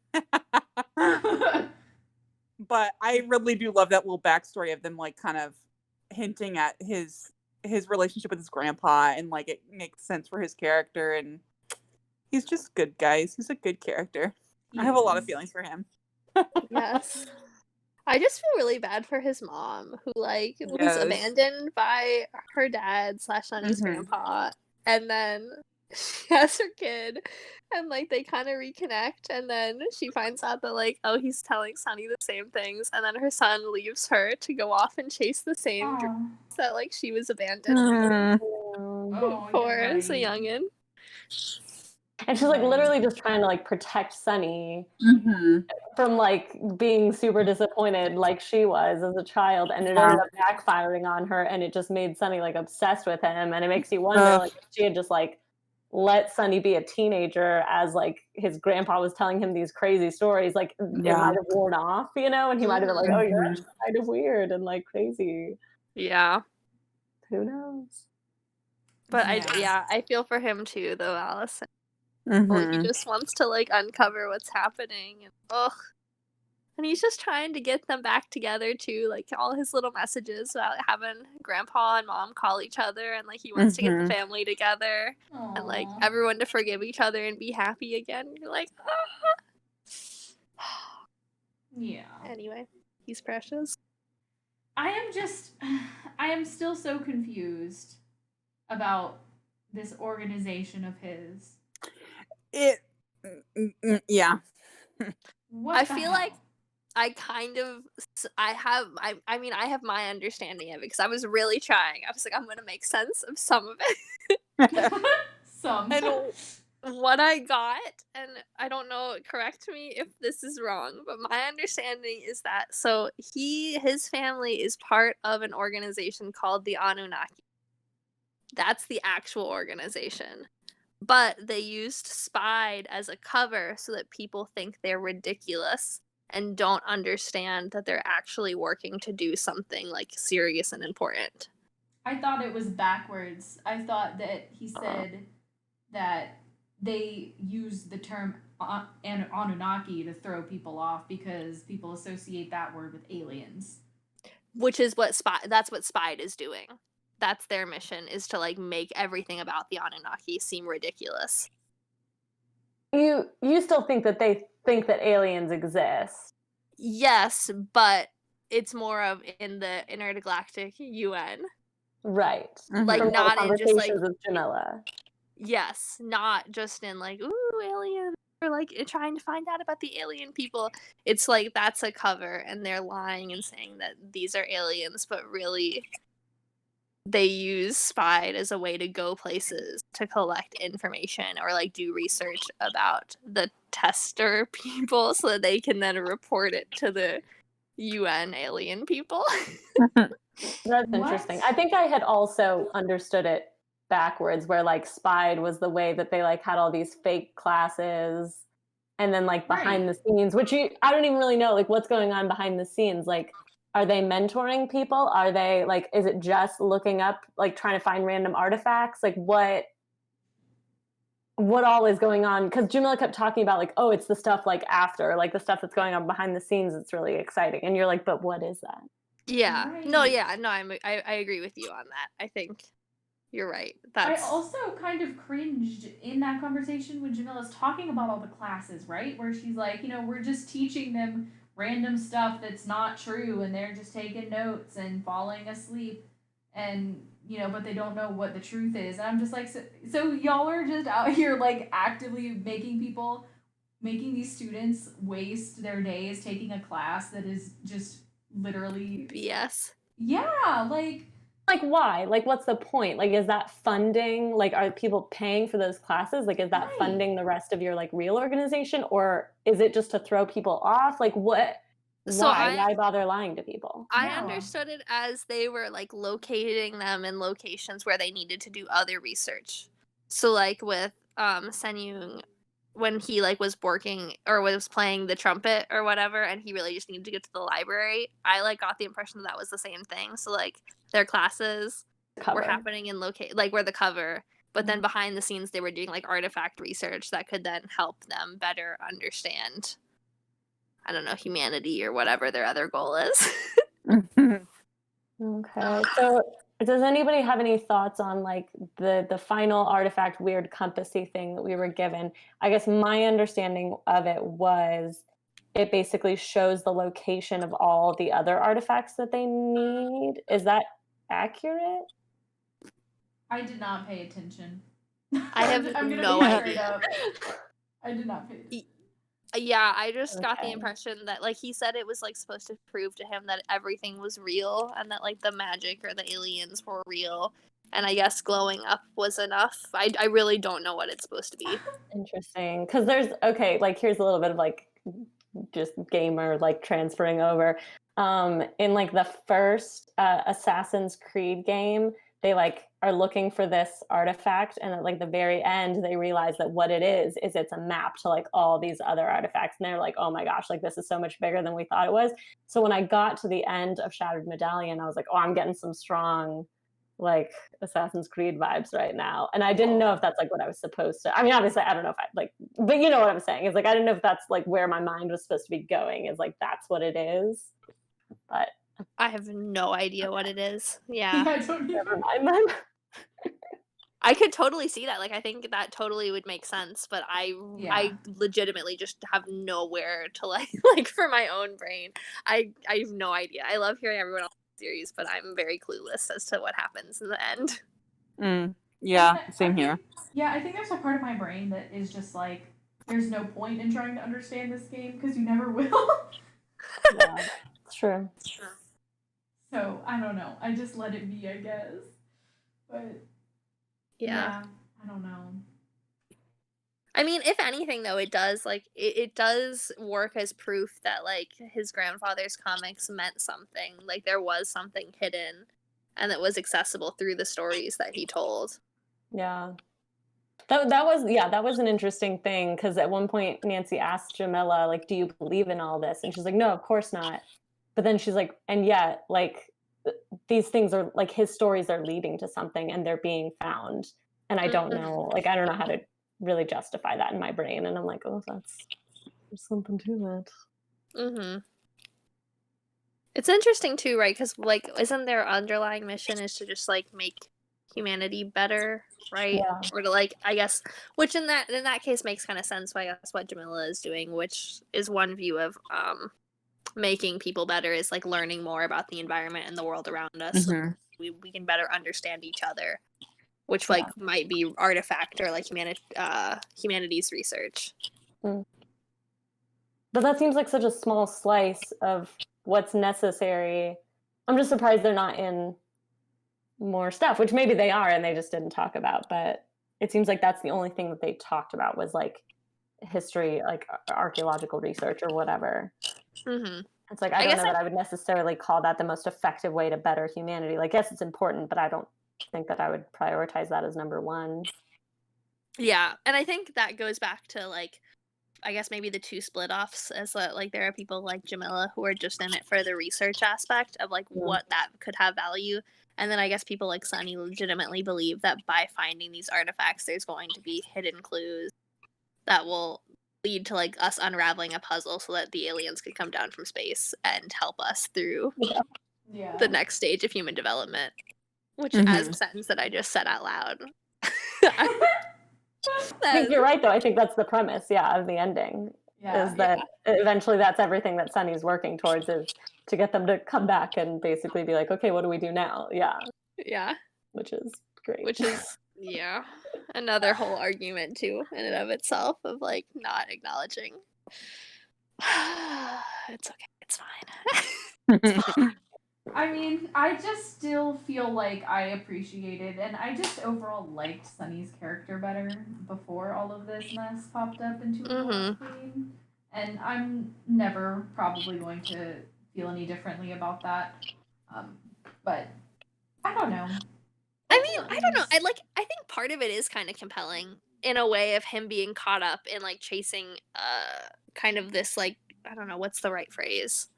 B: But I really do love that little backstory of them like kind of hinting at his relationship with his grandpa, and like it makes sense for his character, and he's just good, guys. He's a good character. I have a lot of feelings for him.
C: Yes. I just feel really bad for his mom, who like was
B: Yes.
C: abandoned by her dad / Sonny's grandpa, and then she has her kid, and like they kind of reconnect, and then she finds out that like, oh, he's telling Sonny the same things, and then her son leaves her to go off and chase the same dreams that like she was abandoned
A: Oh,
C: for
A: you're
C: as a
A: right.
C: youngin.
D: And she's like literally just trying to like protect Sonny
B: Mm-hmm.
D: from like being super disappointed like she was as a child, and it ended up backfiring on her, and it just made Sonny like obsessed with him, and it makes you wonder like if she had just like let Sonny be a teenager as like his grandpa was telling him these crazy stories, like it might have worn off, you know, and he might have been like, oh, you're actually kind of weird and like crazy.
C: Yeah.
D: Who knows?
C: But
A: Yeah.
C: I feel for him too, though, Allison.
B: Mm-hmm.
C: Like, he just wants to like uncover what's happening, and and he's just trying to get them back together too. Like all his little messages about having grandpa and mom call each other, and like he wants to get the family together and like
A: Aw.
C: everyone to forgive each other and be happy again. You're like,
A: Yeah.
C: Anyway, he's precious.
A: I am still so confused about this organization of his.
B: Yeah.
A: What
C: I
A: the
C: feel
A: hell?
C: like I have my understanding of it because I was really trying. I was like, I'm gonna make sense of some of it.
A: Some.
C: And what I got, and I don't know, correct me if this is wrong, but my understanding is that his family is part of an organization called the Anunnaki. That's the actual organization. But they used Spied as a cover so that people think they're ridiculous and don't understand that they're actually working to do something like serious and important.
A: I thought it was backwards. I thought that he said that they use the term Anunnaki to throw people off because people associate that word with aliens.
C: Which is what that's what Spide is doing. That's their mission, is to like make everything about the Anunnaki seem ridiculous.
D: You still think that they think that aliens exist?
C: Yes, but it's more of in the intergalactic UN.
D: Right.
C: Like
D: From all the
C: not in just like
D: conversations with Jamila.
C: yes, not just in like ooh aliens or like trying to find out about the alien people. It's like that's a cover and they're lying and saying that these are aliens, but really they use Spide as a way to go places to collect information or like do research about the tester people so that they can then report it to the UN alien people.
D: That's
A: What?
D: interesting. I think I had also understood it backwards, where like Spide was the way that they like had all these fake classes, and then like behind the scenes, which I don't even really know like what's going on behind the scenes. Like, are they mentoring people? Are they like, is it just looking up, like trying to find random artifacts? Like what all is going on? Because Jamila kept talking about like, oh, it's the stuff like after, like the stuff that's going on behind the scenes. It's really exciting, and you're like, but what is that?
C: Yeah.
A: Right.
C: No, yeah, no, I agree with you on that. I think you're right. That's
A: I also kind of cringed in that conversation when Jamila's talking about all the classes, right? Where she's like, we're just teaching them random stuff that's not true and they're just taking notes and falling asleep and but they don't know what the truth is. And I'm just like, so y'all are just out here like actively making these students waste their days taking a class that is just literally
C: BS.
A: yeah,
D: Like why? Like what's the point? Like is that funding? Like are people paying for those classes? Like is that
A: Right.
D: funding the rest of your like real organization, or is it just to throw people off? Like what?
C: So
D: Why bother lying to people?
C: I
A: Yeah.
C: understood it as they were like locating them in locations where they needed to do other research. So like with Senyung, when he like was working or was playing the trumpet or whatever and he really just needed to get to the library, I like got the impression that was the same thing. So like their classes were happening in like where the cover, but then behind the scenes they were doing like artifact research that could then help them better understand, I don't know, humanity or whatever their other goal is.
D: Okay. So does anybody have any thoughts on like the final artifact weird compassy thing that we were given? I guess my understanding of it was it basically shows the location of all the other artifacts that they need. Is that accurate?
A: I did not pay attention.
C: I have
A: I'm gonna
C: no
A: be straight
C: idea.
A: up. I did not pay attention.
C: Yeah, I just got the
D: Okay.
C: impression that like he said it was like supposed to prove to him that everything was real and that like the magic or the aliens were real. And I guess glowing up was enough. I really don't know what it's supposed to be.
D: Interesting. Because like here's a little bit of like just gamer like transferring over. In like the first Assassin's Creed game, they like are looking for this artifact, and at like the very end they realize that what it is it's a map to like all these other artifacts, and they're like, oh my gosh, like this is so much bigger than we thought it was. So when I got to the end of Shattered Medallion, I was like, oh, I'm getting some strong like Assassin's Creed vibes right now. And I didn't know if that's like what I was supposed to. I mean, obviously, I don't know if I like, but you know what I'm saying. It's like I didn't know if that's like where my mind was supposed to be going. Is like that's what it is. But
C: I have no idea what it is. Yeah.
A: I don't
D: never
A: even.
D: mind then.
C: I could totally see that. Like I think that totally would make sense, but I
A: Yeah.
C: legitimately just have nowhere to like like for my own brain. I have no idea. I love hearing everyone else's series, but I'm very clueless as to what happens in the end.
B: Yeah,
A: I
B: same
A: think-
B: here.
A: Yeah, I think there's a part of my brain that is just like, there's no point in trying to understand this game because you never will.
D: Yeah, it's true.
A: So I don't know. I just let it be, I guess. But
C: Yeah.
A: I don't know.
C: I mean, if anything though, it does like it does work as proof that like his grandfather's comics meant something. Like there was something hidden and that was accessible through the stories that he told.
D: Yeah. That was an interesting thing because at one point Nancy asked Jamila like, "Do you believe in all this?" And she's like, "No, of course not." But then she's like, "And yet, like, these things are like his stories are leading to something, and they're being found." And I don't know, like, I don't know how to really justify that in my brain. And I'm like, "Oh, there's something to it."
C: Mm-hmm. It's interesting too, right? Because like, isn't their underlying mission is to just like make humanity better, right?
D: Yeah.
C: Or to like, I guess, which in that case makes kind of sense. I guess what Jamila is doing, which is one view of making people better, is like learning more about the environment and the world around us, so we can better understand each other, which like might be artifact or like humanities research.
D: But that seems like such a small slice of what's necessary. I'm just surprised they're not in more stuff, which maybe they are and they just didn't talk about. But it seems like that's the only thing that they talked about was like history, like archaeological research or whatever.
C: Mm-hmm.
D: It's like, I don't know that I would necessarily call that the most effective way to better humanity. Like, yes, it's important, but I don't think that I would prioritize that as number one.
C: Yeah, and I think that goes back to like, I guess maybe the two split offs, as like there are people like Jamila who are just in it for the research aspect of like what that could have value, and then I guess people like Sunny legitimately believe that by finding these artifacts, there's going to be hidden clues that will lead to like us unraveling a puzzle so that the aliens could come down from space and help us through the next stage of human development. Which, as a sentence that I just said out loud.
D: I think you're right, though. I think that's the premise, of the ending. Is that eventually that's everything that Sunny's working towards, is to get them to come back and basically be like, okay, what do we do now?
C: Yeah.
D: Which is great.
C: Which is, another whole argument, too, in and of itself, of, like, not acknowledging. It's okay. It's fine. It's fine.
A: I mean, I just still feel like I appreciated, and I just overall liked Sunny's character better before all of this mess popped up into a Queen. And I'm never probably going to feel any differently about that. But I don't know.
C: I mean, I don't know. I think part of it is kind of compelling in a way of him being caught up in like chasing kind of this like, I don't know, what's the right phrase?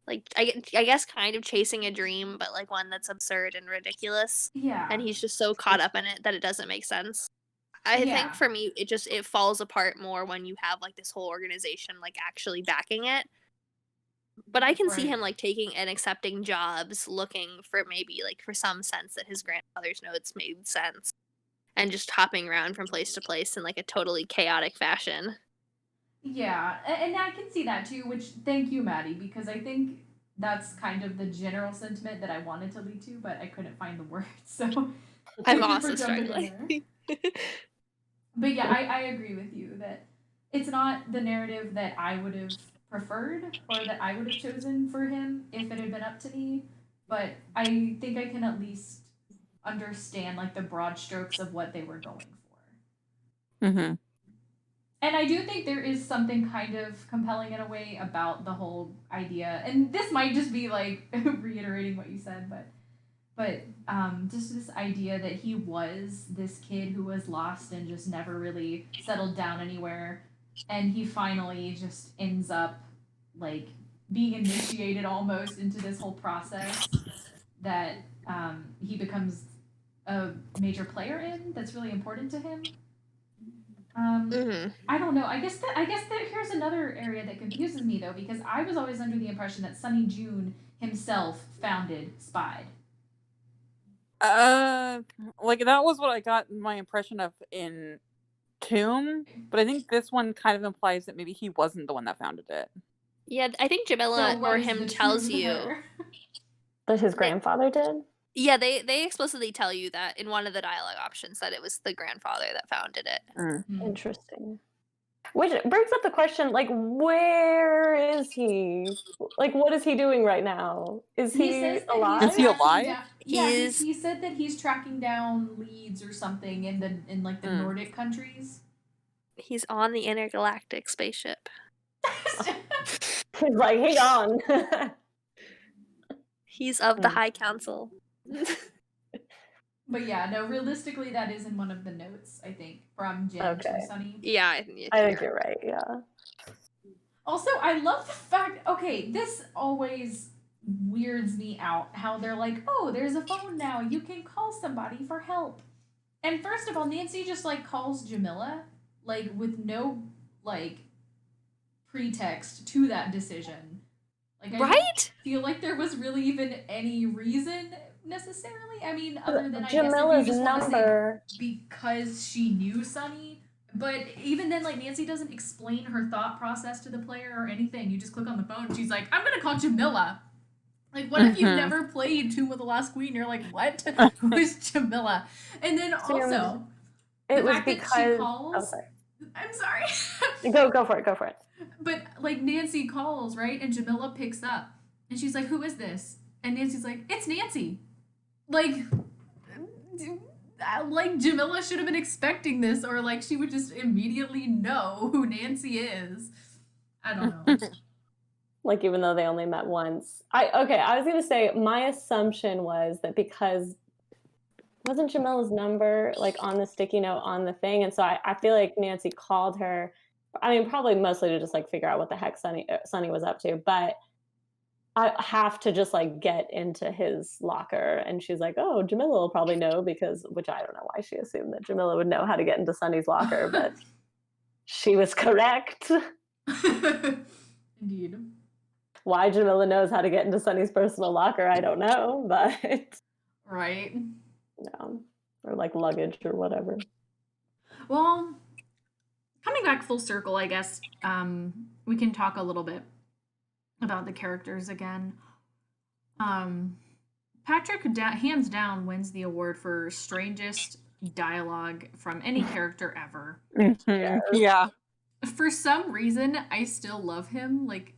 C: Like, I guess kind of chasing a dream, but like one that's absurd and ridiculous.
A: Yeah.
C: And he's just so caught up in it that it doesn't make sense. I think for me, it falls apart more when you have like this whole organization like actually backing it. But I can see him like taking and accepting jobs, looking for maybe like for some sense that his grandfather's notes made sense, and just hopping around from place to place in like a totally chaotic fashion.
A: Yeah, and I can see that too, which thank you, Maddie, because I think that's kind of the general sentiment that I wanted to lead to, but I couldn't find the words, so
C: I'm also struggling.
A: But yeah, I agree with you that it's not the narrative that I would have preferred or that I would have chosen for him if it had been up to me, but I think I can at least understand like the broad strokes of what they were going for. And I do think there is something kind of compelling in a way about the whole idea, and this might just be like reiterating what you said, but just this idea that he was this kid who was lost and just never really settled down anywhere, and he finally just ends up like being initiated almost into this whole process that he becomes a major player in, that's really important to him. I don't know. I guess that here's another area that confuses me though, because I was always under the impression that Sunny June himself founded Spied.
B: Like that was what I got my impression of in Tomb, but I think this one kind of implies that maybe he wasn't the one that founded it.
C: Yeah, I think Jamila or him tells you
D: that his grandfather did.
C: Yeah, they explicitly tell you that in one of the dialogue options that it was the grandfather that founded it.
D: Interesting. Which brings up the question, like, where is he? Like, what is he doing right now? Is he alive?
B: Is he alive?
A: Yeah, he said that he's tracking down leads or something in like the Nordic countries.
C: He's on the intergalactic spaceship.
D: He's like, hang on.
C: He's of the High Council.
A: But But yeah, no, realistically, that is in one of the notes, I think, from Jen
D: Okay.
A: to Sunny.
C: Yeah,
D: I think you're right. Yeah.
A: Also, I love the fact, okay, this always weirds me out how they're like, oh, there's a phone now. You can call somebody for help. And first of all, Nancy just like calls Jamila, like with no like pretext to that decision. Like, I don't
C: Right?
A: feel like there was really even any reason necessarily. I mean, other than I
D: Jamila's
A: guess if you just want to say
D: number.
A: because she knew Sunny. But even then, like, Nancy doesn't explain her thought process to the player or anything. You just click on the phone. She's like, I'm gonna call Jamila. Like, what if you've
B: Mhm.
A: never played Tomb of the Last Queen? You're like, what? Who is Jamila? And then also,
D: It
A: the
D: was
A: fact that she
D: because.
A: calls.
D: Oh, sorry.
A: I'm sorry.
D: Go for it. Go for it.
A: But like Nancy calls, right? And Jamila picks up. And she's like, who is this? And Nancy's like, it's Nancy. Like Jamila should have been expecting this, or like she would just immediately know who Nancy is. I don't know.
D: Like, even though they only met once. I was gonna say my assumption was that because wasn't Jamila's number like on the sticky note on the thing, and so I feel like Nancy called her. I mean, probably mostly to just like figure out what the heck Sunny was up to, but I have to just like get into his locker, and she's like, "Oh, Jamila will probably know," which I don't know why she assumed that Jamila would know how to get into Sunny's locker, but she was correct.
A: Indeed.
D: Why Jamila knows how to get into Sunny's personal locker, I don't know, but
A: Right.
D: no, or like luggage or whatever.
A: Well, coming back full circle, I guess we can talk a little bit about the characters again. Patrick, hands down, wins the award for strangest dialogue from any character ever.
B: Mhm. Yeah.
A: For some reason, I still love him like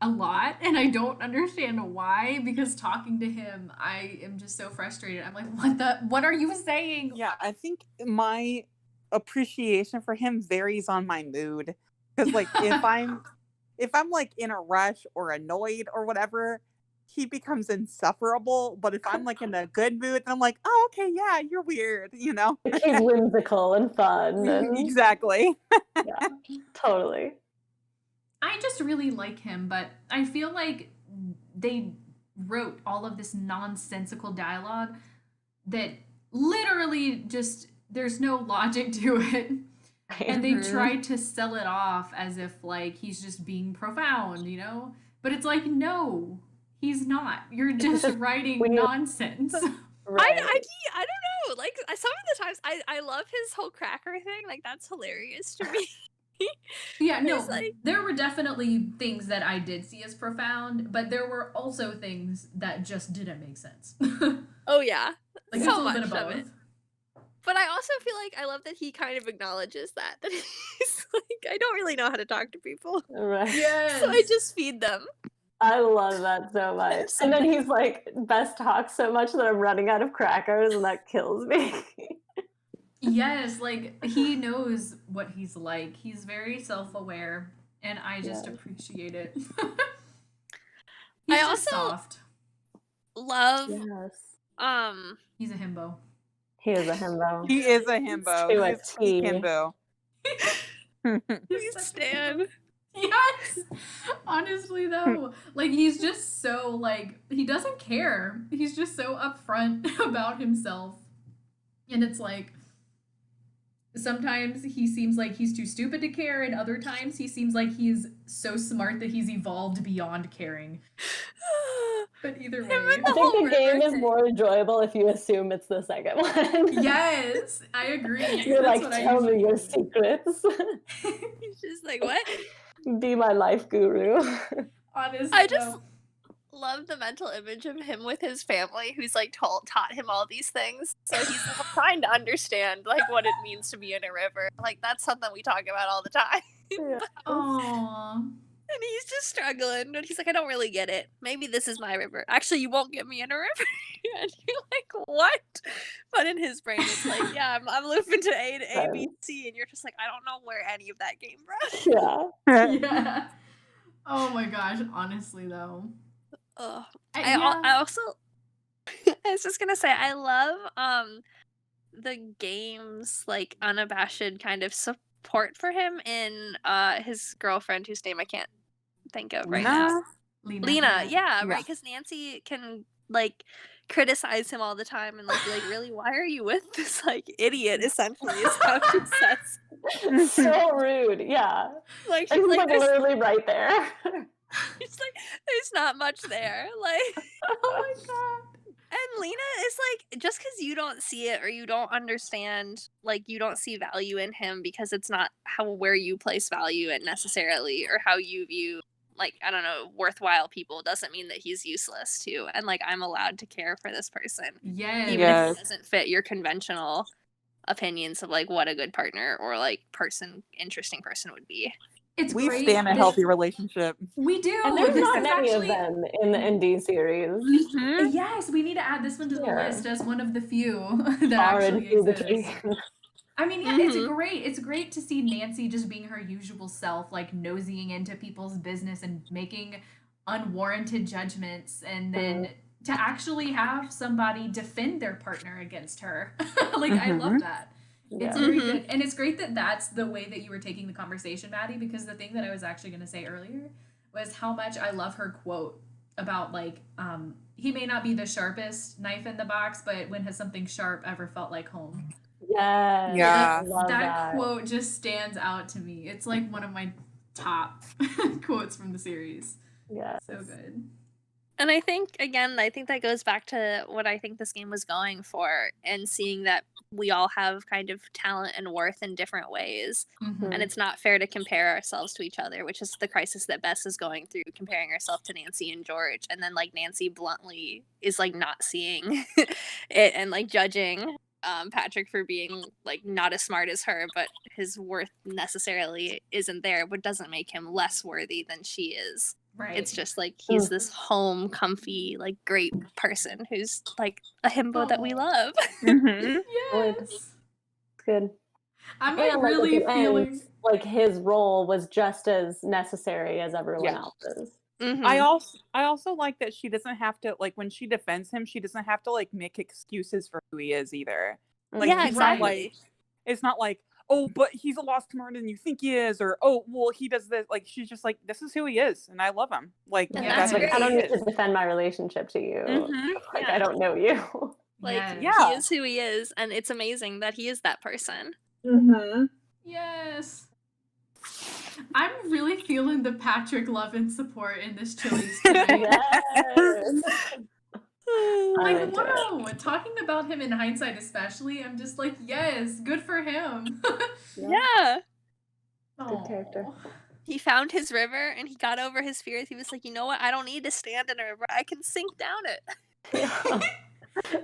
A: a lot, and I don't understand why. Because talking to him, I am just so frustrated. I'm like, what are you saying?
B: Yeah, I think my appreciation for him varies on my mood. Because like if I'm like in a rush or annoyed or whatever, he becomes insufferable. But if I'm like in a good mood, then I'm like, oh, okay, yeah, you're weird, you know?
D: He's whimsical and fun, and
B: Exactly.
D: yeah, totally.
A: I just really like him, but I feel like they wrote all of this nonsensical dialogue that literally just there's no logic to it. And they
B: Mhm.
A: tried to sell it off as if like he's just being profound, you know? But it's like, no, he's not. You're just writing
D: when you-
A: nonsense.
D: Right.
C: I don't know. Like some of the times, I love his whole cracker thing. Like that's hilarious to me.
A: Yeah, no,
C: It's like-
A: there were definitely things that I did see as profound, but there were also things that just didn't make sense. Like
C: Oh yeah,
A: there's
C: so
A: a little
C: much
A: bit of
C: of
A: both.
C: it. But I also feel like I love that he kind of acknowledges that he's like, I don't really know how to talk to people,
D: Right.
A: Yes.
C: so I just feed them.
D: I love that so much. And then he's like, best talk so much that I'm running out of crackers, and that kills me.
A: Yes, like he knows what he's like. He's very self-aware, and I just
D: Yeah.
A: appreciate it.
C: I
A: He's just
C: also-
A: soft.
C: Love
D: Yes.
A: He's a himbo.
D: He is a himbo.
B: He is a himbo.
D: To a
B: He's
D: T.
B: himbo.
A: He's such a
C: Stan.
A: himbo. Yes. Honestly though, like he's just so like he doesn't care. He's just so upfront about himself. And it's like sometimes he seems like he's too stupid to care, and other times he seems like he's so smart that he's evolved beyond caring. But either way.
C: Him and
D: I
C: the whole
D: think the game
C: river
D: is
C: thing.
D: more enjoyable if you assume it's the second one.
A: Yes, I agree.
D: You're
A: That's
D: like,
A: what I
D: tell me
A: usually
D: your
A: do.
D: secrets.
C: He's just like, what?
D: Be my life guru.
A: Honestly,
C: I just
A: though.
C: love the mental image of him with his family, who's like taught him all these things. So he's like, trying to understand like what it means to be in a river. Like that's something we talk about all the time.
D: Yeah.
A: Aww.
C: And he's just struggling. And he's like, I don't really get it. Maybe this is my river. Actually, you won't get me in a river. And you're like, what? But in his brain, it's like, yeah, I'm looping to A to A, B, C. And you're just like, I don't know where any of that came from.
D: Yeah.
A: Yeah. Oh my gosh, honestly though.
C: Ugh.
A: Yeah.
C: I also I was just gonna say I love the game's like unabashed kind of support for him in his girlfriend whose name I can't think of right now.
B: Lena?
C: Lena, yeah,
B: Yeah.
C: right, because Nancy can like criticize him all the time and like be like, really, why are you with this like idiot? Essentially, is how she says.
D: So rude. Yeah.
C: Like
D: And
C: she's
D: he's
C: like,
D: like literally right there.
C: she's like, there's not much there. Like,
A: Oh my god.
C: and Lena is like, just because you don't see it or you don't understand, like you don't see value in him because it's not how where you place value in necessarily or how you view like I don't know worthwhile people doesn't mean that he's useless too. And like I'm allowed to care for this person
A: Yes.
C: even if
B: Yes.
C: it doesn't fit your conventional opinions of like what a good partner or like interesting person would be.
A: It's
B: We
A: great.
B: stand a
A: that-
B: healthy relationship.
A: We do.
D: And there's
A: This
D: not
A: is
D: many
A: actually,
D: of them in the indie series.
B: Mhm.
A: Yes, we need to add this one to the
D: Yeah.
A: list as one of the few that
D: Far and
A: actually
D: few
A: exist.
D: between.
A: I mean, yeah, it's
C: Mhm.
A: great. It's great to see Nancy just being her usual self, like nosying into people's business and making unwarranted judgments, and then to actually have somebody defend their partner against her. Like, I love that. It's
D: Yeah.
A: very
C: Mhm.
A: good. And it's great that that's the way that you were taking the conversation, Maddie, because the thing that I was actually going to say earlier was how much I love her quote about, like, he may not be the sharpest knife in the box, but when has something sharp ever felt like home?
D: Yes.
B: Yeah.
D: I love
A: That quote just stands out to me. It's like one of my top quotes from the series.
D: Yes.
A: So good.
C: And I think that goes back to what I think this game was going for and seeing that we all have kind of talent and worth in different ways.
A: Mhm.
C: And it's not fair to compare ourselves to each other, which is the crisis that Bess is going through, comparing herself to Nancy and George. And then like Nancy bluntly is like not seeing it and like judging Patrick for being like not as smart as her, but his worth necessarily isn't there, but doesn't make him less worthy than she is.
A: Right.
C: It's just like he's this home, comfy, like great person who's like a himbo that we
A: Aw.
C: love.
B: Mhm.
A: Yes.
D: It's good.
A: I'm like
D: And like
A: really
D: at the
A: feeling.
D: end, like his role was just as necessary as everyone
B: Yeah.
D: else's.
C: Mhm.
B: I also like that she doesn't have to, like, when she defends him, she doesn't have to like make excuses for who he is either. Like,
C: Yeah,
B: it's not
C: exactly.
B: like it's not like, oh, but he's a lot smarter than you think he is, or oh, well, he does this. Like, she's just like, this is who he is, and I love him. Like,
C: And
A: Yeah.
C: that's
D: Like,
C: great.
D: I don't need to defend my relationship to you.
B: Mhm.
D: Like
C: Yeah.
D: I don't know you.
C: Like
A: Yes.
B: Yeah.
C: he is who he is, and it's amazing that he is that person.
B: Mm-hmm.
A: Yes. I'm really feeling the Patrick love and support in this Chili's tonight.
D: Yes. I'm
A: Like,
D: into it.
A: wow. Talking about him in hindsight, especially, I'm just like, yes, good for him.
C: Yeah.
D: Good character.
A: Aw.
C: He found his river and he got over his fears. He was like, you know what? I don't need to stand in a river. I can sink down it.
D: Yeah.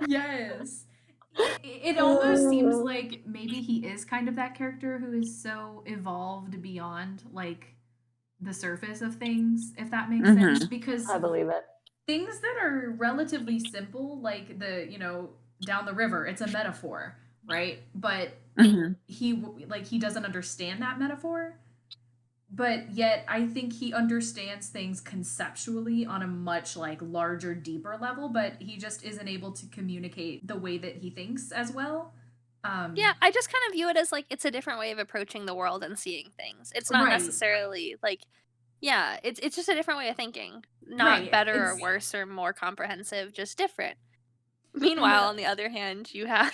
A: Yes. It almost seems like maybe he is kind of that character who is so evolved beyond like the surface of things, if that makes
B: Mhm.
A: sense. Because
D: I believe it.
A: things that are relatively simple, like down the river, it's a metaphor, right? But
B: Mhm.
A: he doesn't understand that metaphor. But yet I think he understands things conceptually on a much like larger, deeper level, but he just isn't able to communicate the way that he thinks as well.
C: Yeah, I just kind of view it as like it's a different way of approaching the world and seeing things. It's not
A: Right.
C: necessarily like, yeah, it's just a different way of thinking. Not
A: Right,
C: better or
A: it's-
C: worse or more comprehensive, just different. Meanwhile, on the other hand, you have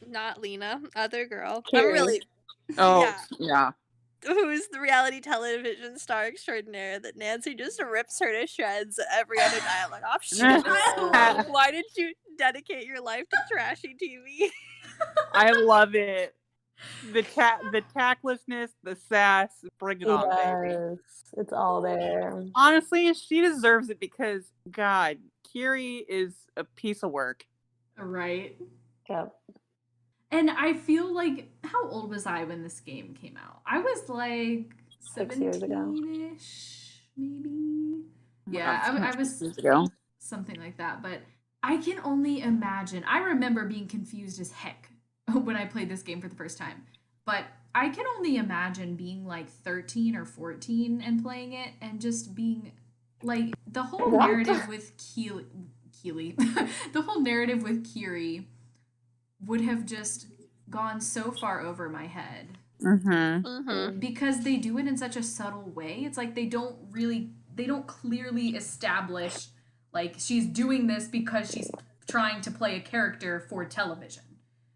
C: not Lena, other girl. I'm
D: Kiri.
C: really
B: Oh, yeah.
C: who's the reality television star extraordinaire that Nancy just rips her to shreds at every other dialogue off. Shit. Why did you dedicate your life to trashy TV?
B: I love it. The tactlessness, the sass, bring it on, baby.
D: Yes. It's all there.
B: Honestly, she deserves it because, God, Kiri is a piece of work.
A: Right.
D: Yep.
A: And I feel like, how old was I when this game came out? I was like
D: 6 years ago.
A: 17-ish, maybe.
B: Oh my
A: Yeah,
B: God,
A: I was
B: years ago.
A: something like that. But I can only imagine. I remember being confused as heck when I played this game for the first time. But I can only imagine being like 13 or 14 and playing it and just being like the whole
D: What?
A: narrative with Keely, the whole narrative with Kiri would have just gone so far over my head
C: Mm-hmm.
A: because they do it in such a subtle way. It's like they don't clearly establish like she's doing this because she's trying to play a character for television.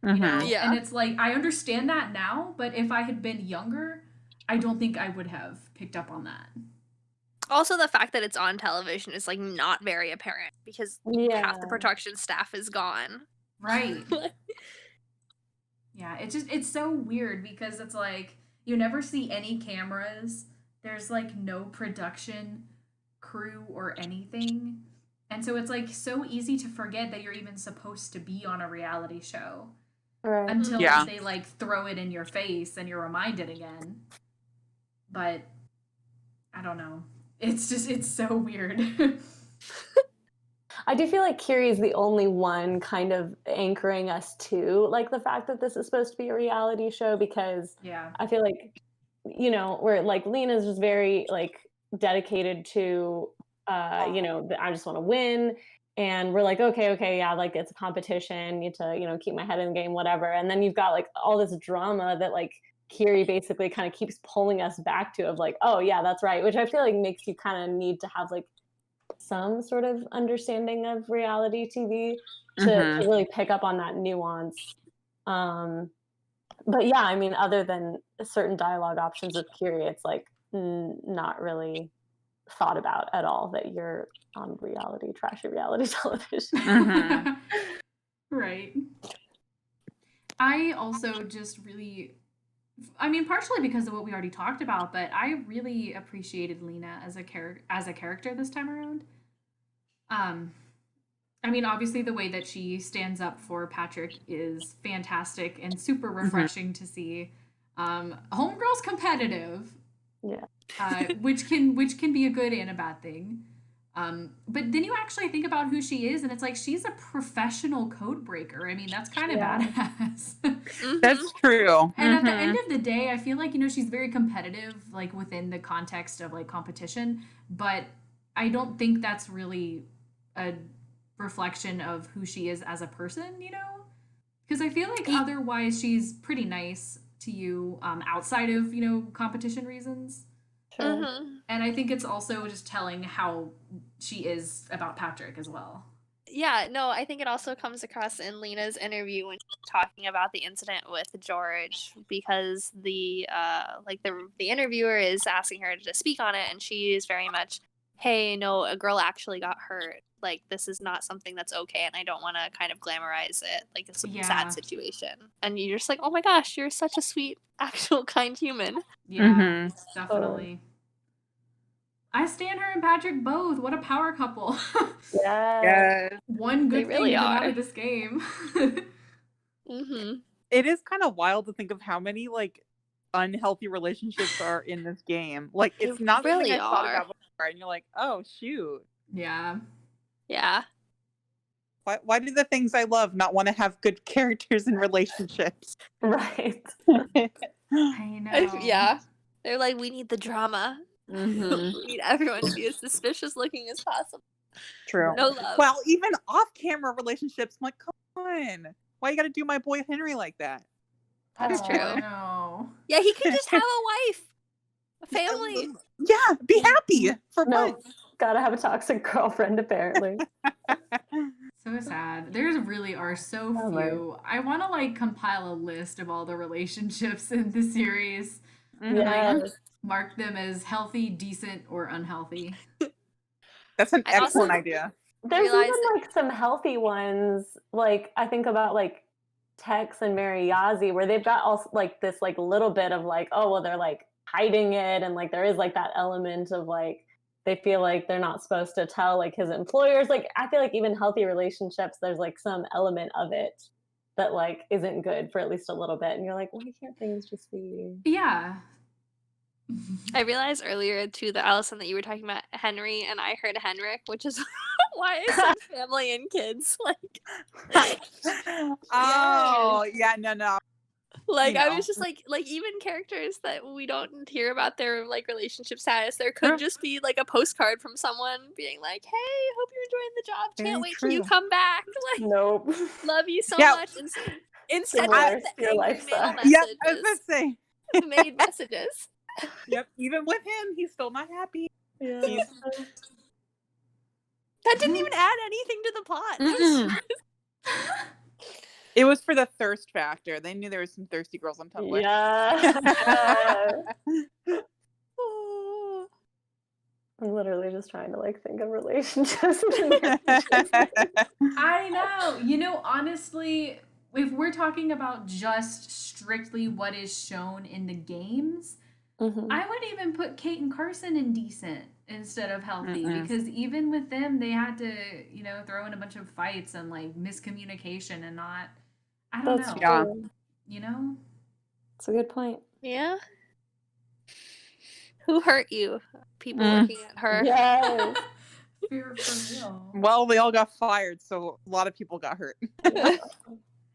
A: You know?
C: Yeah.
A: And it's like I understand that now, but if I had been younger, I don't think I would have picked up on that.
C: Also, the fact that it's on television is like not very apparent because half the
D: Yeah.
C: production staff is gone.
A: Right. Yeah, it's so weird because it's like you never see any cameras. There's like no production crew or anything. And so it's like so easy to forget that you're even supposed to be on a reality show
D: Right.
A: until
B: Yeah.
A: they like throw it in your face and you're reminded again. But I don't know. It's so weird.
D: I do feel like Kiri is the only one kind of anchoring us to like the fact that this is supposed to be a reality show, because
A: Yeah.
D: I feel like, you know, where like Lena's just very like dedicated to I just want to win. And we're like, okay, yeah, like it's a competition, need to, keep my head in the game, whatever. And then you've got like all this drama that like Kiri basically kind of keeps pulling us back to, of like, oh yeah, that's right, which I feel like makes you kind of need to have like some sort of understanding of reality TV to really pick up on that nuance. But yeah, I mean, other than certain dialogue options with Kiri, it's like not really thought about at all that you're on trashy reality television.
A: Right. I also just really, I mean, partially because of what we already talked about, but I really appreciated Lena as a character this time around. I mean, obviously the way that she stands up for Patrick is fantastic and super refreshing to see. Homegirl's competitive,
D: Yeah.
A: which can be a good and a bad thing. But then you actually think about who she is, and it's like she's a professional code breaker. I mean, that's kind of badass.
B: That's true.
A: And at the end of the day, I feel like, she's very competitive, like within the context of like competition, but I don't think that's really a reflection of who she is as a person, Because I feel like otherwise she's pretty nice to you outside of, competition reasons.
D: Sure.
A: And I think it's also just telling how she is about Patrick as well.
C: Yeah, no, I think it also comes across in Lena's interview when she's talking about the incident with George, because the interviewer is asking her to speak on it, and she is very much, hey, no, a girl actually got hurt. Like, this is not something that's okay, and I don't want to kind of glamorize it. Like, it's a sad situation. And you're just like, oh my gosh, you're such a sweet, actual, kind human.
A: Yeah, definitely. I stand her and Patrick both. What a power couple.
D: Yeah.
A: One good
C: They really
A: thing to come
C: are.
A: out of this game.
B: It is kind of wild to think of how many like unhealthy relationships are in this game. Like, it's not
C: really
B: something I thought
C: are.
B: about before, and you're like, oh shoot.
A: Yeah.
C: Yeah.
B: Why do the things I love not want to have good characters in relationships?
D: Right.
A: I know.
C: Yeah. They're like, we need the drama.
B: Mhm.
C: We need everyone to be as suspicious looking as possible.
B: True.
C: No love.
B: Well, even off-camera relationships, I'm like, come on. Why you gotta do my boy Henry like that?
C: That's
A: Oh,
C: true.
A: I know.
C: Yeah, he could just have a wife, a family.
B: Yeah, be happy for
D: No,
B: once.
D: gotta have a toxic girlfriend, apparently.
A: So sad. There really are so
D: Oh,
A: few. I want to like compile a list of all the relationships in the series.
D: Yes.
A: Mark them as healthy, decent, or unhealthy.
B: That's an
C: I also
B: excellent idea.
D: There's
C: realized
D: even like some healthy ones. Like I think about like Tex and Mary Yazi, where they've got also like this like little bit of like, oh well, they're like hiding it, and like there is like that element of like they feel like they're not supposed to tell like his employers. Like I feel like even healthy relationships, there's like some element of it that like isn't good for at least a little bit, and you're like, why can't things just be?
A: Yeah.
C: I realized earlier too that Allison, that you were talking about Henry and I heard Henrik, which is why I said family and kids. Like,
B: Oh, yeah, no.
C: Like, I
B: know.
C: was just like even characters that we don't hear about their like relationship status, there could just be like a postcard from someone being like, "Hey, hope you're enjoying the job. Can't
B: Very
C: wait till you
B: true.
C: come back. Like,
D: Nope.
C: love you so
B: Yeah.
C: much." Instead,
D: The
C: we get
D: worst.
C: the
D: Your
C: angry
D: life
C: mail
D: sucks.
B: Yep, I was
C: messages,
B: gonna say.
C: the maid messages.
B: Yep, even with him, he's still not happy.
D: Yeah.
C: That didn't even add anything to the plot.
B: Mm-mm. It was for the thirst factor. They knew there was some thirsty girls on Tumblr.
D: Yeah.
C: Oh.
D: I'm literally just trying to like think of relationships.
A: I know. You know, honestly, if we're talking about just strictly what is shown in the games,
D: Mhm.
A: I would even put Kate and Carson in decent instead of healthy
B: Mm-mm.
A: because even with them, they had to, you know, throw in a bunch of fights and like miscommunication and not, I don't
D: That's
A: know,
B: Yeah.
D: true.
A: you know?
D: That's a good point.
C: Yeah. Who hurt you? People
B: Mm.
C: working at her.
D: Yes.
A: For real.
B: Well, they all got fired, so a lot of people got hurt.
D: Yeah.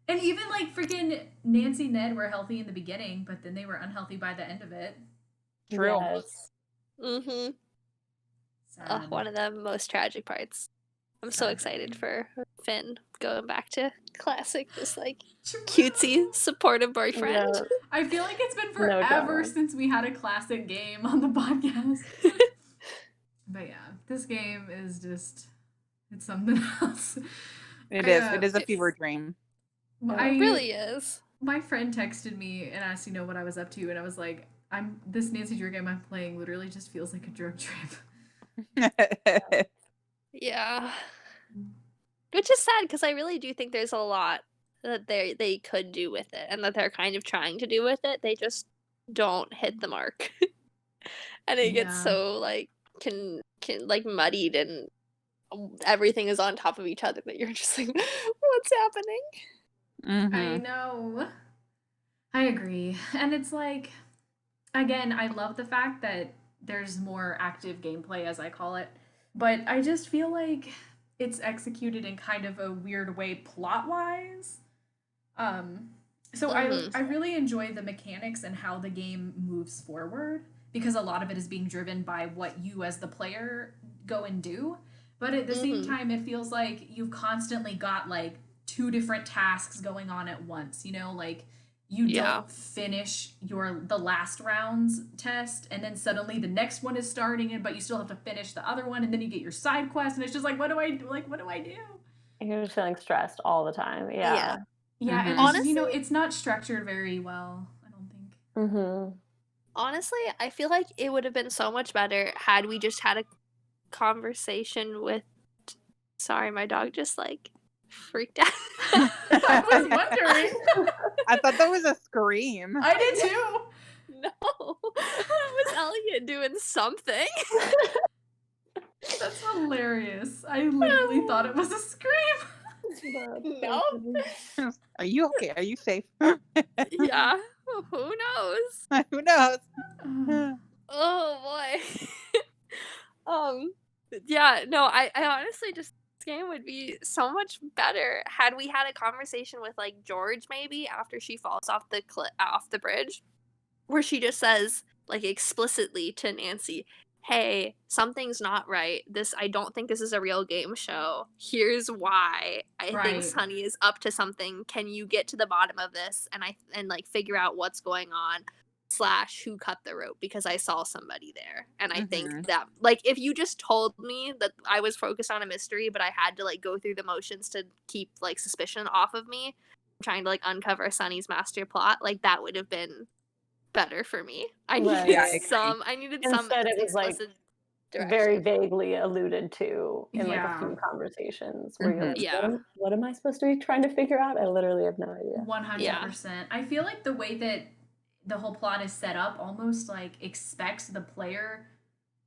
A: And even like freaking Nancy and Ned were healthy in the beginning, but then they were unhealthy by the end of it.
B: True.
D: Yes.
C: Mm-hmm.
A: Sad.
C: One of the most tragic parts. I'm so
A: Sad.
C: excited for Finn going back to classic, this like
A: True.
C: cutesy, supportive boyfriend.
D: Yeah.
A: I feel like it's been
D: No
A: forever
D: drama.
A: since we had a classic game on the podcast. But yeah, this game is just, it's something else.
B: It
A: I,
B: is.
A: uh,
B: It is a fever dream.
C: It really is.
A: My friend texted me and asked, you know, what I was up to, and I was like, this Nancy Drew game I'm playing literally just feels like a drug trip.
C: Yeah. Which is sad because I really do think there's a lot that they could do with it and that they're kind of trying to do with it. They just don't hit the mark. And it gets
A: Yeah.
C: so like can like muddied and everything is on top of each other that you're just like, what's happening?
A: I
B: Mhm.
A: know. I agree. And it's like, again, I love the fact that there's more active gameplay, as I call it, but I just feel like it's executed in kind of a weird way plot wise. So
C: Mhm.
A: I really enjoy the mechanics and how the game moves forward because a lot of it is being driven by what you as the player go and do. But at the same
C: Mhm.
A: time, it feels like you've constantly got like two different tasks going on at once, you know, like you
C: Yeah.
A: don't finish the last round's test and then suddenly the next one is starting it, but you still have to finish the other one and then you get your side quest and it's just like what do I do? Like what do I do?
D: You're just feeling stressed all the time. Yeah.
A: Yeah, and
B: Mhm.
A: it's, you know,
C: Honestly-
A: it's not structured very well, I don't think.
D: Mm-hmm.
C: Honestly, I feel like it would have been so much better had we just had a conversation with. Sorry, my dog just like freaked out.
A: I was wondering.
B: I thought that was a scream.
A: I did too.
C: No, it was Elliot doing something.
A: That's hilarious. I literally thought it was a scream.
C: No.
B: Are you okay? Are you safe?
C: Yeah, who knows?
B: Who knows?
C: Oh boy. Yeah, no, I honestly just this game would be so much better had we had a conversation with like George maybe after she falls off the bridge, where she just says like explicitly to Nancy, "Hey, something's not right. I don't think this is a real game show. Here's why. I
A: Right.
C: think Sunny is up to something. Can you get to the bottom of this and like figure out what's going on? / who cut the rope because I saw somebody there." And I think that like if you just told me that I was focused on a mystery but I had to like go through the motions to keep like suspicion off of me, trying to like uncover Sunny's master plot, like that would have been better for me. I needed
D: Right.
B: Yeah, I agree.
C: I needed some
D: Instead, it was, like,
C: explicit
D: Very
C: direction.
D: vaguely alluded to in like a
A: Yeah.
D: few conversations where you're
B: Mhm.
D: like,
C: Yeah.
D: what am I supposed to be trying to figure out? I literally have no idea.
A: 100%. I feel like the way that the whole plot is set up almost like expects the player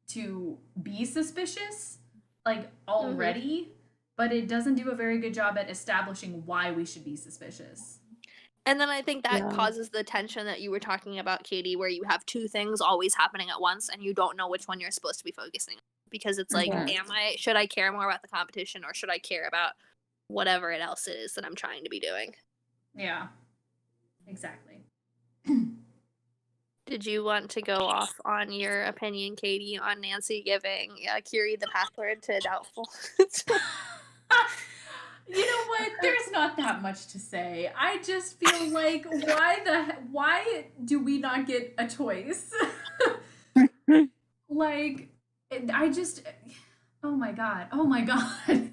A: to be suspicious like already, but it doesn't do a very good job at establishing why we should be suspicious.
C: And then I think that
D: Yeah.
C: causes the tension that you were talking about, Katie, where you have two things always happening at once and you don't know which one you're supposed to be focusing on. Because it's like,
D: Mhm.
C: should I care more about the competition or should I care about whatever else it is that I'm trying to be doing?
A: Yeah. Exactly.
C: Did you want to go off on your opinion, Katie, on Nancy giving Curie the password to Doubtful?
A: You know what? There's not that much to say. I just feel like why do we not get a choice? Like I just oh my god. Oh my god.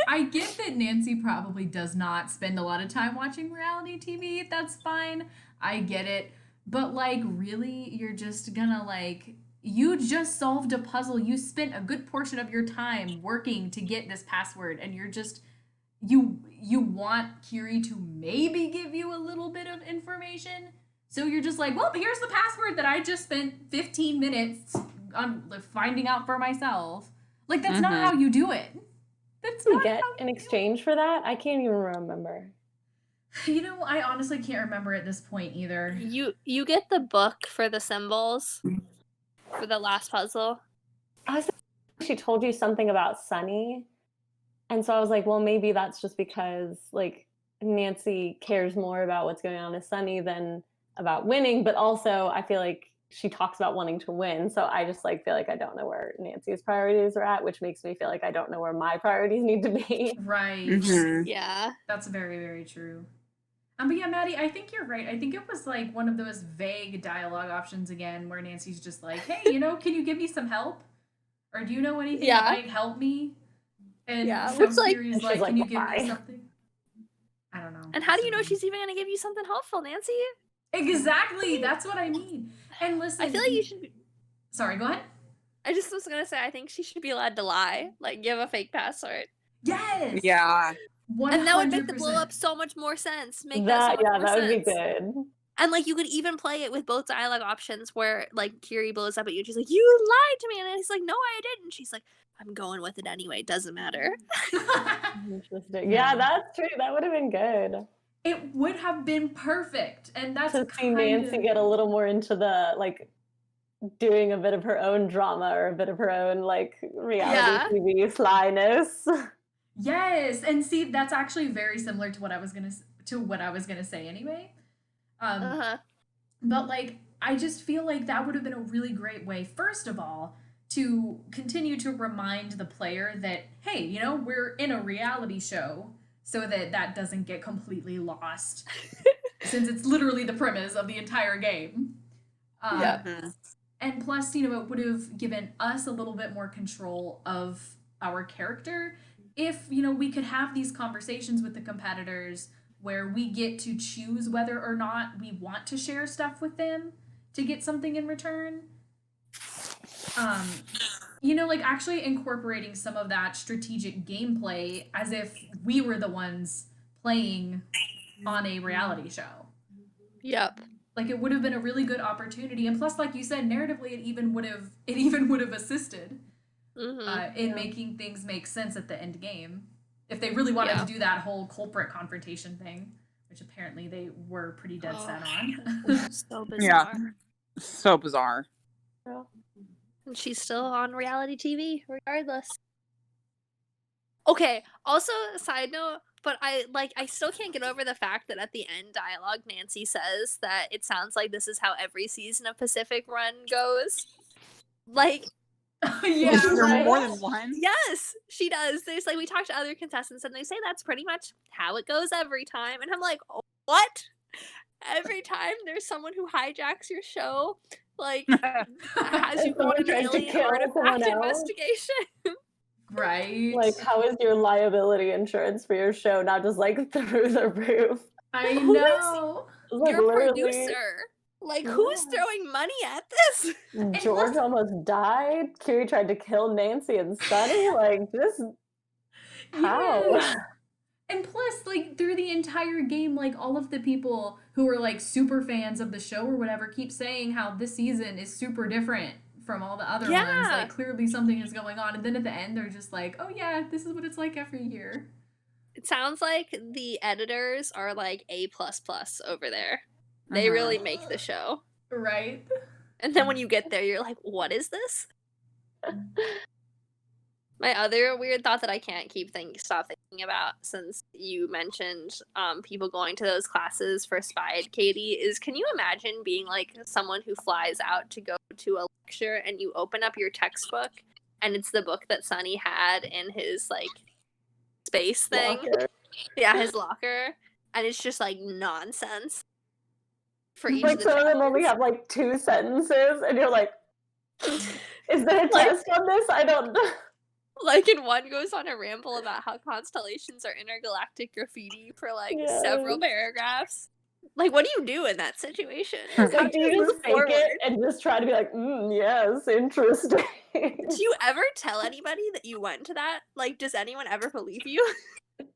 A: I get that Nancy probably does not spend a lot of time watching reality TV. That's fine. I get it. But like really you're just gonna like you just solved a puzzle. You spent a good portion of your time working to get this password and you're just you want Curie to maybe give you a little bit of information. So you're just like, well, here's the password that I just spent 15 minutes on finding out for myself. Like that's not how you do it. That's
D: What do
A: not
D: we get
A: how
D: in
A: you do
D: exchange for that? I can't even remember.
A: it. You know, I honestly can't remember at this point either.
C: You get the book for the symbols for the last puzzle.
D: I was she told you something about Sunny. And so I was like, well, maybe that's just because like Nancy cares more about what's going on with Sunny than about winning. But also I feel like she talks about wanting to win. So I just like feel like I don't know where Nancy's priorities are at, which makes me feel like I don't know where my priorities need to be.
A: Right.
B: Mhm.
C: Yeah.
A: That's very, very true. But yeah, Maddie, I think you're right. I think it was like one of those vague dialogue options again where Nancy's just like, hey, you know, can you give me some help? Or do you know anything that
C: Yeah.
A: might help me? And
C: Yeah,
A: so
C: which, like-
A: Curie's
D: And she's
A: like,
D: like,
A: can you give
D: "Why?"
A: me something? I don't know.
C: And how do you know
A: So-
C: she's even gonna give you something helpful, Nancy?
A: Exactly. That's what I mean. And listen,
C: I feel like you should.
A: Sorry, go ahead.
C: I just was gonna say I think she should be allowed to lie, like give a fake password,
A: Yes.
B: Yeah.
A: 100%.
C: and that would make the blow up so much more sense. Make that so much more
D: that would be
C: sense.
D: good.
C: And like you could even play it with both dialogue options where like Curie blows up at you and she's like, "You lied to me," and then he's like, "No, I didn't." She's like, "I'm going with it anyway. It doesn't matter."
D: Interesting. Yeah, that's true. That would have been good.
A: It would have been perfect. And that's
D: To see
A: kind
D: Nancy
A: of...
D: get a little more into the like doing a bit of her own drama or a bit of her own like reality TV slyness.
A: Yes, and see, that's actually very similar to what I was gonna say anyway. But like, I just feel like that would have been a really great way, first of all, to continue to remind the player that, hey, you know, we're in a reality show, so that that doesn't get completely lost, since it's literally the premise of the entire game. And plus, you know, it would have given us a little bit more control of our character if, you know, we could have these conversations with the competitors where we get to choose whether or not we want to share stuff with them to get something in return. You know, like actually incorporating some of that strategic gameplay as if we were the ones playing on a reality show.
C: Yep.
A: Like it would have been a really good opportunity, and plus, like you said, narratively, it even would have assisted in making things make sense at the end game if they really wanted to do that whole culprit confrontation thing, which apparently they were pretty dead set on.
C: So bizarre.
B: Yeah. So bizarre.
C: And she's still on reality TV, regardless. Okay, also, side note, but I still can't get over the fact that at the end dialogue, Nancy says that it sounds like this is how every season of Pacific Run goes. Like,
A: Yeah,
B: Is there
A: right.
B: more than one?
C: yes, she does. There's like, we talked to other contestants and they say that's pretty much how it goes every time. And I'm like, what? Every time there's someone who hijacks your show, like, has you go on
D: Someone
C: an
D: tries to
C: alien
D: kill someone
C: artifact
D: else.
C: investigation.
A: Right.
D: Like, how is your liability insurance for your show not just like through the roof?
A: I
C: Who is
A: know.
D: Like,
C: your
D: literally,
C: producer? Like, who's throwing money at this?
D: George
A: plus-
D: almost died. Curie tried to kill Nancy and Sunny. Like, just how?
A: Yes. And plus, like, through the entire game, like, all of the people who are, like, super fans of the show or whatever keep saying how this season is super different from all the other ones. Like, clearly something is going on. And then at the end, they're just like, oh, yeah, this is what it's like every year.
C: It sounds like the editors are like A++ over there. They really make the show.
A: Right?
C: And then when you get there, you're like, what is this? My other weird thought that I can't stop thinking about since you mentioned people going to those classes for Spied, Katie, is can you imagine being like someone who flies out to go to a lecture and you open up your textbook and it's the book that Sunny had in his like space thing?
D: Locker.
C: Yeah, his locker. And it's just like nonsense for each
D: Like
C: of the
D: some of them only
C: chapters.
D: have like 2 sentences, and you're like, is there a
C: Like-
D: test on this? I don't know.
C: Like, and one goes on a ramble about how constellations are intergalactic graffiti for like several
D: Yes.
C: paragraphs. Like, what do you do in that situation?
D: Like, do you just
C: move
D: fake
C: forward?
D: it and just try to be like, yes, interesting?
C: Do you ever tell anybody that you went to that? Like, does anyone ever believe you?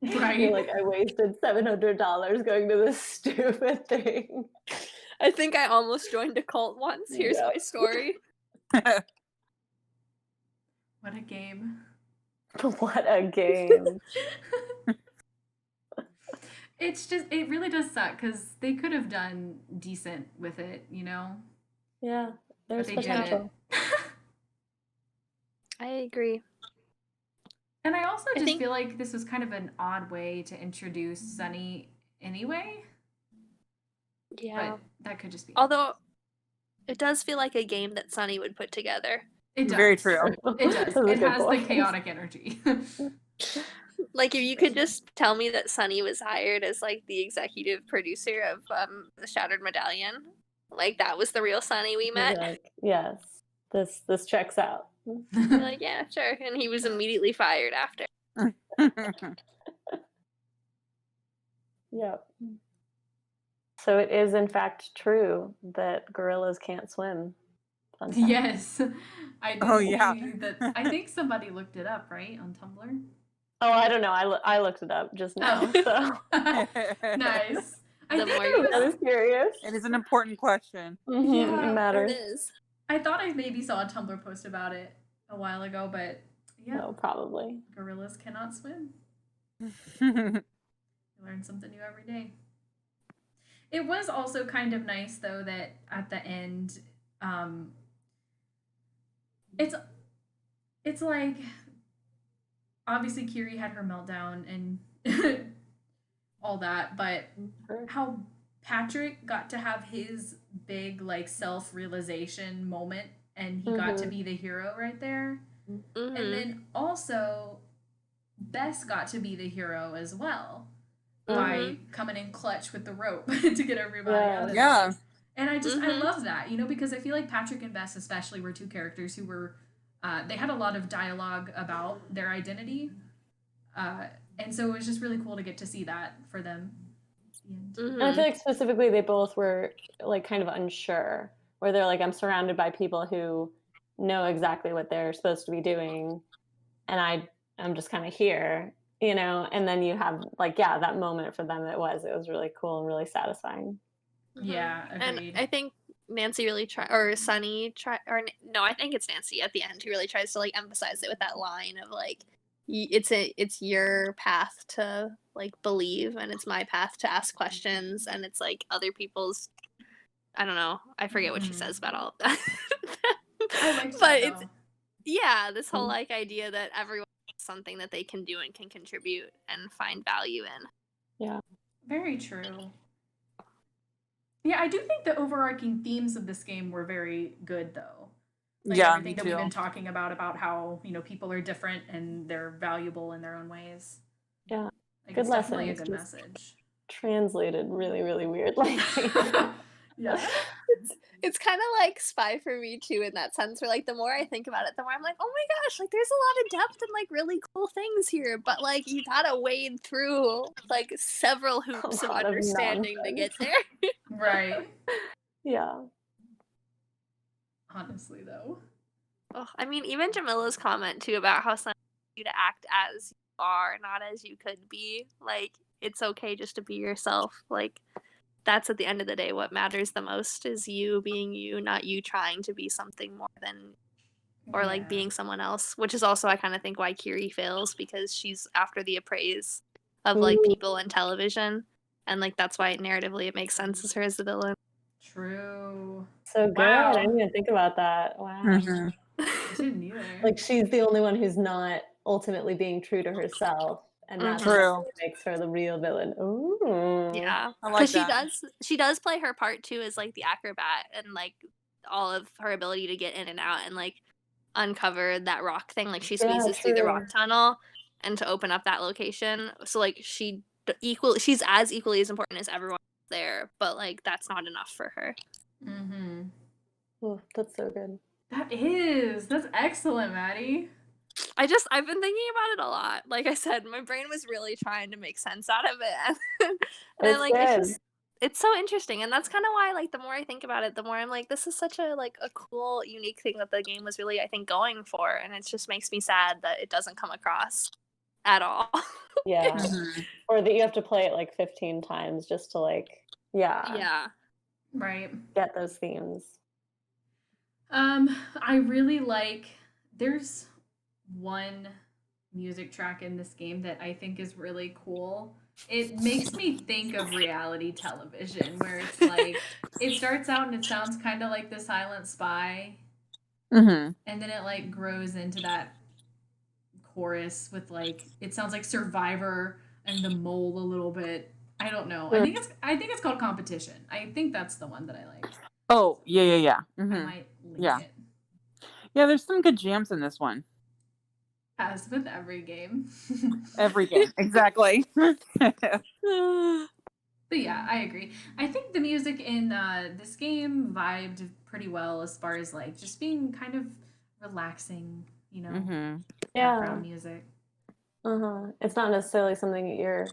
A: Right.
D: You're like, I wasted $700 going to this stupid thing.
C: I think I almost joined a cult once. Here's
D: Yeah.
C: my story.
A: What a game.
D: What a game.
A: It really does suck because they could have done decent with it, you know?
D: Yeah,
A: But
D: there's
A: they
D: potential.
A: didn't.
C: I agree.
A: And I also just
C: think-
A: feel like this was kind of an odd way to introduce Sunny anyway.
C: Yeah.
A: But that could just be.
C: Although, it does feel like a game that Sunny would put together.
A: It does.
B: Very true.
A: It does.
D: That's a
A: It
D: good
A: has the
D: point.
A: chaotic energy.
C: Like, if you could just tell me that Sunny was hired as, like, the executive producer of the Shattered Medallion, like, that was the real Sunny we
D: You're
C: met.
D: like, yes, this checks out.
C: I'd be like, yeah, sure. And he was immediately fired after.
D: Yep. So it is in fact true that gorillas can't swim. Fun fact.
A: Yes. I did
B: Oh, yeah.
A: see that. I think somebody looked it up, right? On Tumblr?
D: Oh, I don't know. I looked it up just now,
A: Oh.
D: so
A: Nice. I
C: The
A: think
C: more
A: I
C: you
A: was-
D: I was curious.
B: It is an important question.
D: Mhm,
A: Yeah,
D: it
C: There
D: matters.
C: it is.
A: I thought I maybe saw a Tumblr post about it a while ago, but yeah,
D: No, probably.
A: gorillas cannot swim. You learn something new every day. It was also kind of nice though that at the end, it's like obviously Kiri had her meltdown and all that, but how Patrick got to have his big like self-realization moment and he got to be the hero right there.
C: Mhm.
A: And then also Bess got to be the hero as well by coming in clutch with the rope to get everybody out of
B: Yeah.
A: there. And I
C: Mhm.
A: love that, you know, because I feel like Patrick and Bess especially were two characters who were they had a lot of dialogue about their identity. And so it was just really cool to get to see that for them. at the end.
D: And I feel like specifically they both were like kind of unsure, where they're like, I'm surrounded by people who know exactly what they're supposed to be doing, and I'm just kind of here, you know. And then you have like, yeah, that moment for them. It was really cool and really satisfying.
A: Yeah, agreed.
C: And I think Nancy really or Sunny or no, I think it's Nancy at the end who really tries to like emphasize it with that line of like, it's your path to like believe, and it's my path to ask questions, and it's like other people's. I don't know. I forget what she says about all of that.
A: I liked
C: but
A: that,
C: it's
A: though.
C: yeah, this whole like idea that everyone has something that they can do and can contribute and find value in.
A: Very true. Yeah, I do think the overarching themes of this game were very good, though. Like
B: Yeah,
A: everything
B: me
A: that we've
B: too.
A: been talking about how, you know, people are different and they're valuable in their own ways.
D: Yeah.
A: Like,
D: Good
A: it's definitely a
D: lesson.
A: good
D: Just-
A: message.
D: Translated really, really weirdly.
A: Yeah.
C: It's kind of like Spy for me too in that sense where like the more I think about it the more I'm like, oh my gosh, like there's a lot of depth and like really cool things here, but like you gotta wade through like several hoops of
D: lot of
C: understanding to get there.
A: Right.
D: Yeah.
A: Honestly, though.
C: Oh, I mean, even Jamila's comment too about how some you to act as you are, not as you could be. Like it's okay just to be yourself. Like that's at the end of the day what matters the most is you being you, not you trying to be something more than or like
A: Yeah.
C: being someone else. Which is also I kind of think why Kiri fails because she's after the appraise of like
D: Ooh.
C: people and television, and like that's why narratively it makes sense as her as the villain.
A: True.
D: So good.
A: Wow.
D: I didn't even think about that. Wow.
B: Mhm.
A: I didn't either.
D: Like she's the only one who's not ultimately being true to herself, and that's
C: Mhm.
D: what
B: True.
D: really makes her the real villain. Ooh.
C: Yeah,
B: I like
C: because
B: that.
C: she does play her part too as like the acrobat and like all of her ability to get in and out and like uncover that rock thing. Like she
D: Yeah,
C: squeezes through the
D: true.
C: rock tunnel and to open up that location. So like she's as equally as important as everyone there, but like that's not enough for her.
A: Mm-hmm.
D: Oh, that's so good.
A: That's excellent, Maddie.
C: I've been thinking about it a lot. Like I said, my brain was really trying to make sense out of it. And
D: It's
C: like
D: good.
C: it's so interesting. And that's kind of why like the more I think about it, the more I'm like this is such a like a cool, unique thing that the game was really I think going for, and it just makes me sad that it doesn't come across at all.
D: Yeah.
B: Mhm.
D: Or that you have to play it like 15 times just to like,
C: Yeah.
A: Right.
D: get those themes.
A: I really like there's one music track in this game that I think is really cool. It makes me think of reality television where it's like it starts out and it sounds kind of like The Silent Spy,
B: Mhm.
A: and then it like grows into that chorus with like it sounds like Survivor and the Mole a little bit. I don't know. I think it's called Competition. I think that's the one that I like.
B: Oh, yeah.
A: I
B: Mhm.
A: might link
B: Yeah.
A: it.
B: Yeah, there's some good jams in this one.
A: As with every game.
B: Every game. Exactly.
A: But yeah, I agree. I think the music in this game vibed pretty well as far as like just being kind of relaxing,
B: Mhm.
D: Yeah.
A: background music.
D: It's not necessarily something that you're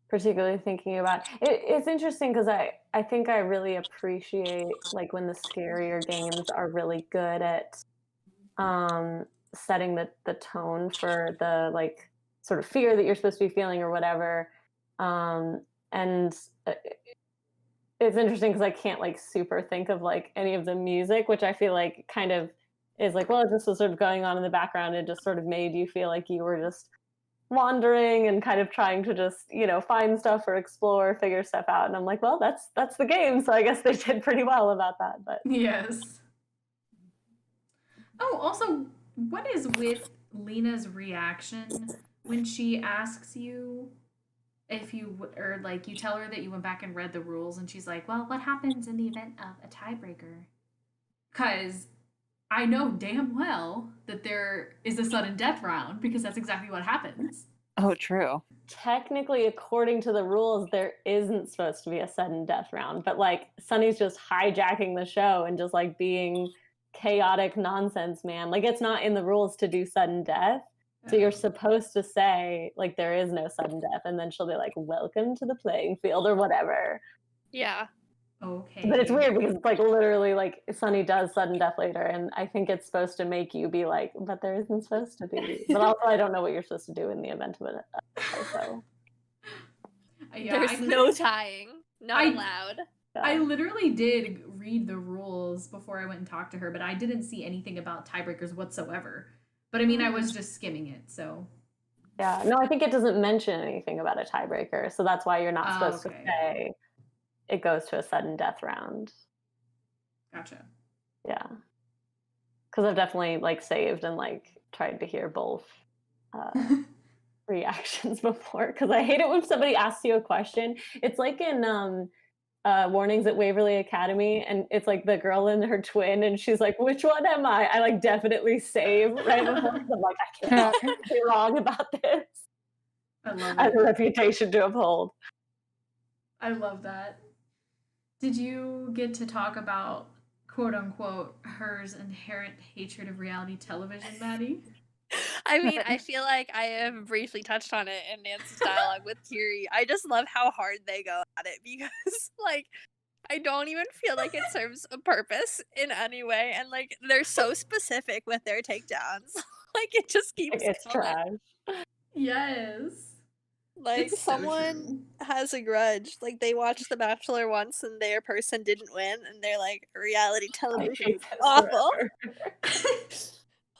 D: particularly thinking about. It's interesting because I think I really appreciate like when the scarier games are really good at setting the tone for the like sort of fear that you're supposed to be feeling or whatever. And it's interesting because I can't like super think of like any of the music, which I feel like kind of is like, well, this was sort of going on in the background. It just sort of made you feel like you were just wandering and kind of trying to just find stuff or explore, figure stuff out. And I'm like, well, that's the game, so I guess they did pretty well about that. But
A: Yes. Oh, also, what is with Lena's reaction when she asks you if or like you tell her that you went back and read the rules and she's like, well, what happens in the event of a tiebreaker? Because I know damn well that there is a sudden death round because that's exactly what happens.
B: Oh, true.
D: technically, according to the rules, there isn't supposed to be a sudden death round, but like Sunny's just hijacking the show and just like being chaotic nonsense man. Like it's not in the rules to do sudden death. So you're supposed to say like there is no sudden death, and then she'll be like, "Welcome to the playing field" or whatever.
C: Yeah.
A: Okay.
D: But it's weird because it's like literally like Sunny does sudden death later, and I think it's supposed to make you be like, "But there isn't supposed to be." But also, I don't know what you're supposed to do in the event of a so.
A: Yeah,
C: There's no tying. Not
A: I-
C: allowed.
A: I literally did read the rules before I went and talked to her, but I didn't see anything about tiebreakers whatsoever. But I mean, I was just skimming it, so.
D: Yeah, no, I think it doesn't mention anything about a tiebreaker, so that's why you're not supposed to
A: Okay.
D: say it goes to a sudden death round.
A: Gotcha.
D: Yeah, because I've definitely like saved and like tried to hear both reactions before. Because I hate it when somebody asks you a question. It's like in Warnings at Waverly Academy, and it's like the girl and her twin, and she's like, "Which one am I?" I like definitely save right before. I'm like, I can't be wrong about this.
A: I love
D: I have a
A: it.
D: reputation to uphold.
A: I love that. Did you get to talk about, quote unquote, hers inherent hatred of reality television, Maddie?
C: I mean, I feel like I have briefly touched on it in Nancy's dialogue with Kiri. I just love how hard they go at it because, like, I don't even feel like it serves a purpose in any way, and like they're so specific with their takedowns. Like it just keeps
D: It's
C: coming.
D: trash.
A: Yes.
C: Like
A: It's so
C: someone
A: true.
C: has a grudge. Like they watched The Bachelor once and their person didn't win, and they're like, reality television
D: hate
C: is
D: this
C: awful.
D: forever.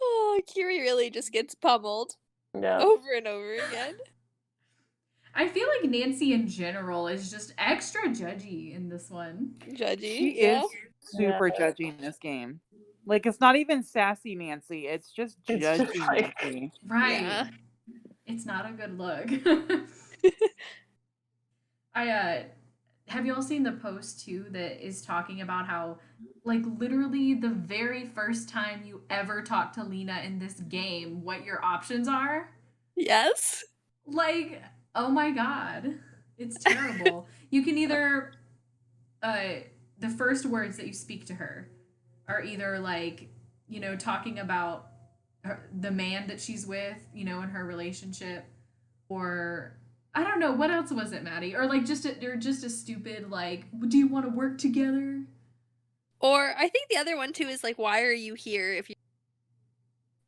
C: Oh, Kiri really just gets pummeled
D: Yeah.
C: over and over again.
A: I feel like Nancy in general is just extra judgy in this one.
C: Judgy,
B: She
C: yeah.
B: is super judgy in this game. Like, it's not even sassy Nancy. It's just
D: It's just
B: judgy
D: like-
B: Nancy.
A: Right.
C: Yeah.
A: It's not a good look. Have you all seen the post too that is talking about how, like, literally the very first time you ever talk to Lena in this game, what your options are?
C: Yes.
A: Like, oh my god. It's terrible. You can either the first words that you speak to her are either like, talking about the man that she's with, in her relationship, or I don't know what else was it, Maddie, or like just a stupid like, do you want to work together?
C: Or I think the other one too is like, why are you here if you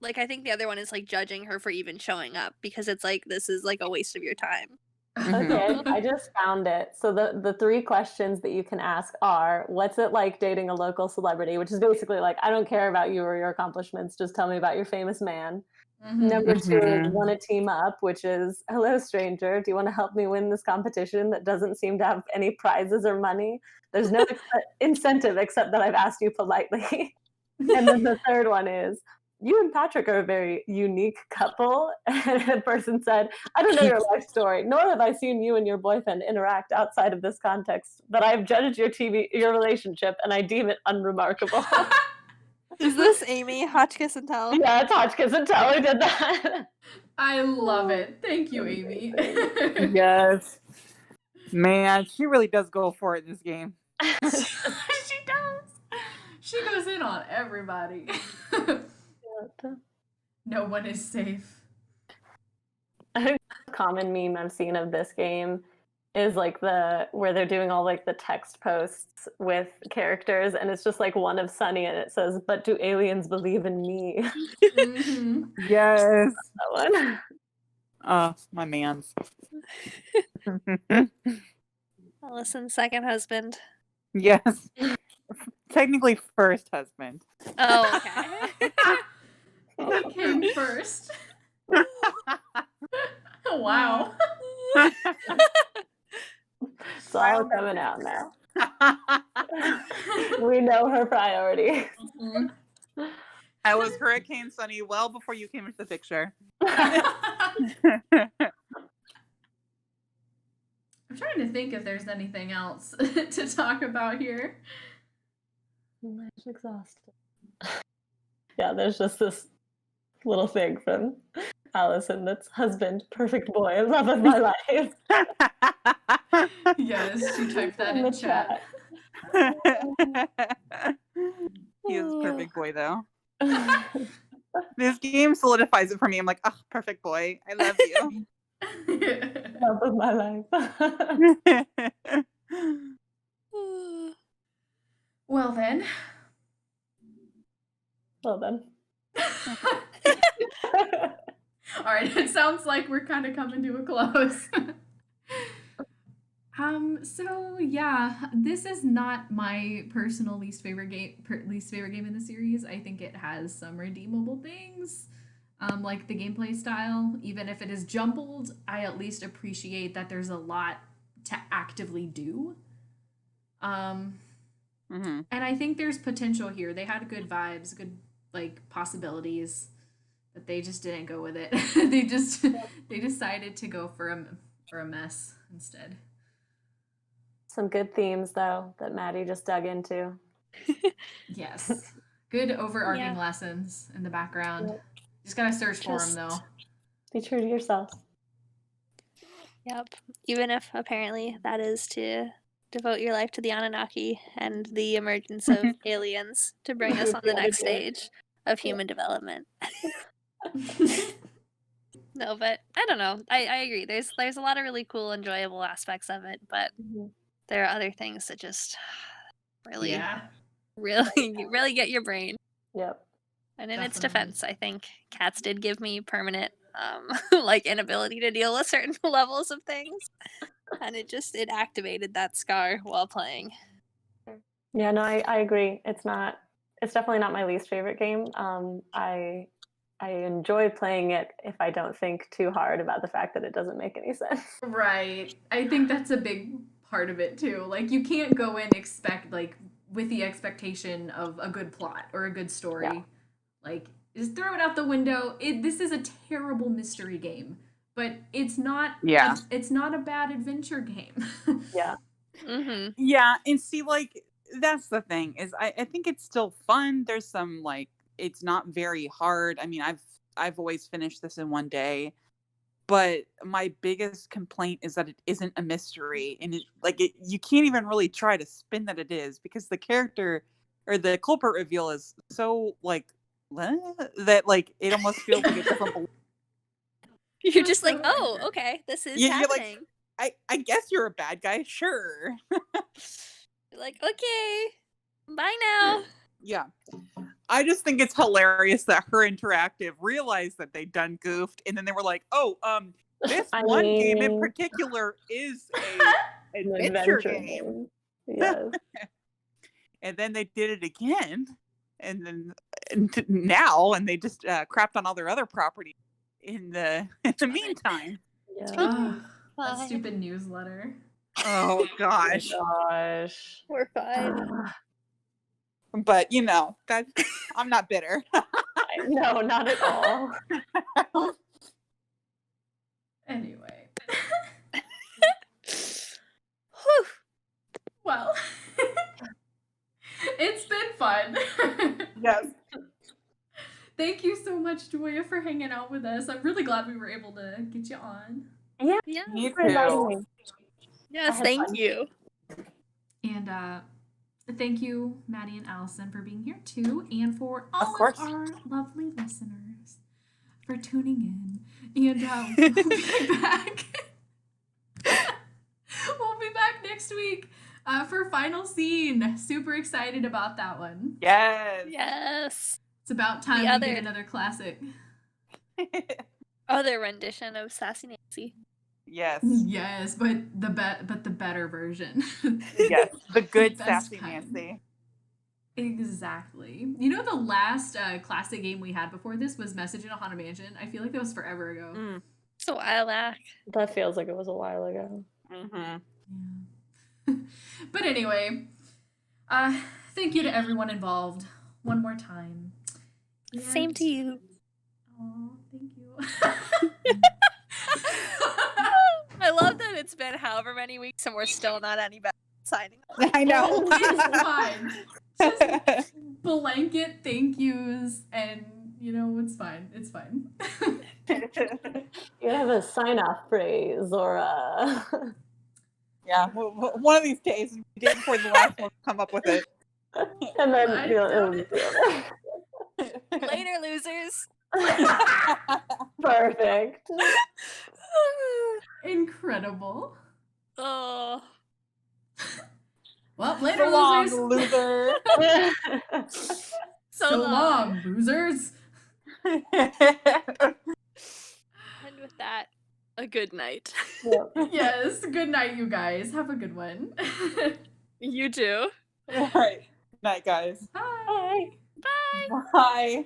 C: like I think the other one is like judging her for even showing up because it's like this is like a waste of your time.
D: Okay, I just found it. So the three questions that you can ask are, what's it like dating a local celebrity? Which is basically like, I don't care about you or your accomplishments. Just tell me about your famous man. Number two is want to team up, which is, hello, stranger. Do you want to help me win this competition that doesn't seem to have any prizes or money? There's no incentive except that I've asked you politely. And then the third one is, you and Patrick are a very unique couple. And the person said, I don't know your life story, nor have I seen you and your boyfriend interact outside of this context, but I've judged your relationship and I deem it unremarkable.
C: Is this Amy Hotchkiss and Tell?
D: Yeah, it's Hotchkiss and Tell who did that.
A: I love it. Thank you, Amy.
B: Yes. Man, she really does go for it in this game.
A: She does. She goes in on everybody. No one is safe.
D: A common meme I've seen of this game is like where they're doing all like the text posts with characters, and it's just like one of Sunny, and it says, "But do aliens believe in me?"
A: Mhm.
B: Yes.
D: That one.
B: My man's.
C: Allison's second husband.
B: Yes. Technically first husband.
C: Oh, okay.
A: He came first. Wow.
D: It's all coming out now. We know her priority.
A: Mhm.
B: I was Hurricane Sunny well before you came into the picture.
A: I'm trying to think if there's anything else to talk about here.
D: I'm exhausted. Yeah, there's just this little thing from Allison that's husband, perfect boy, love of my life.
A: Yes, she typed that in
D: the
A: chat.
B: He is a perfect boy, though. This game solidifies it for me. I'm like, oh, perfect boy. I love you.
D: Love of my life.
A: Well then.
D: Well then.
A: All right, it sounds like we're kind of coming to a close. So yeah, this is not my personal least favorite game in the series. I think it has some redeemable things. Like the gameplay style, even if it is jumbled, I at least appreciate that there's a lot to actively do. And I think there's potential here. They had good vibes, good like possibilities, but they just didn't go with it. they decided to go for a mess instead.
D: Some good themes though that Maddie just dug into.
A: Yes. Good overarching lessons in the background.
D: Yep.
A: Just gotta search for them though.
D: Be true to yourself.
C: Yep. Even if apparently that is to devote your life to the Anunnaki and the emergence of aliens to bring us on the next stage of human development. No, but I don't know. I agree. There's a lot of really cool, enjoyable aspects of it, but there are other things that just really get your brain.
D: Yep.
C: And in its
A: Definitely.
C: defense, I think cats did give me permanent like inability to deal with certain levels of things. And it activated that scar while playing.
D: Yeah, no, I agree. It's definitely not my least favorite game. I enjoy playing it if I don't think too hard about the fact that it doesn't make any sense.
A: Right. I think that's a big part of it too. Like you can't go in expect like with the expectation of a good plot or a good story.
D: Yeah.
A: Like, just throw it out the window. This is a terrible mystery game, but it's not.
B: Yeah.
A: It's not a bad adventure game.
D: Yeah.
C: Mm-hmm.
B: Yeah, and see, like, that's the thing, is I think it's still fun. There's some, like, it's not very hard. I mean, I've always finished this in one day, but my biggest complaint is that it isn't a mystery, and you can't even really try to spin that it is, because the character or the culprit reveal is so, like, that, like, it almost feels like it doesn't belong.
C: You're just like, oh, okay, this is
B: Yeah, you're like,
C: happening.
B: I guess you're a bad guy, sure.
C: You're like, okay, bye now.
B: Yeah. I just think it's hilarious that Her Interactive realized that they done goofed, and then they were like, oh, this
D: I
B: one game in
D: mean-
B: particular is an
D: An
B: adventure game.
D: Yes.
B: And then they did it again, and then and they just crapped on all their other properties in the meantime.
D: Yeah.
A: Ugh, that
C: Fine.
A: stupid newsletter.
B: Oh gosh.
D: Gosh.
C: We're fine.
B: But that I'm not bitter.
D: No, not at all.
A: Anyway,
C: Whew.
A: well, it's been fun.
B: Yes.
A: Thank you so much, Joya, for hanging out with us. I'm really glad we were able to get you on.
D: Yeah.
C: Yeah.
B: Me
D: For inviting
B: too.
D: me.
C: Yes,
D: had
C: thank
D: fun.
C: you.
A: And thank you, Maddie and Allison, for being here too, and for all of
B: course.
A: our lovely listeners for tuning in. And we'll be back. We'll be back next week for Final Scene. Super excited about that one.
B: Yes.
C: Yes.
A: It's about time
C: The
A: we
C: other-
A: get another classic.
C: Other rendition of Sassy Nancy.
B: Yes.
A: Yes, but the better version.
B: Yes. The good
A: Best
B: Sassy
A: kind.
B: Nancy.
A: Exactly. You know, the last classic game we had before this was Message in a Haunted Mansion. I feel like that was forever ago.
B: Mm.
C: It's a while back.
D: That feels like it was a while ago.
B: Mm-hmm.
A: Yeah. But anyway, thank you to everyone involved one more time.
C: Same to you.
A: Oh, thank you.
C: I love that it's been however many weeks and we're still not any better at signing off.
B: I know.
A: It's fine. Just blanket thank yous, and it's fine. It's fine.
D: You have a sign-off phrase or a...
B: Yeah. One of these days, the day before the last one, come up with it.
D: and then
A: I
D: it'll
A: doubt
D: be
C: Later, losers.
D: perfect.
A: Incredible.
C: Oh.
A: Well, later,
B: So long,
A: losers.
B: loser.
A: So long, losers.
C: And with that, a good night.
D: Yep.
A: Yes. Good night, you guys. Have a good one.
C: You too.
B: All right. Night, guys.
A: Bye.
C: Bye.
B: Bye.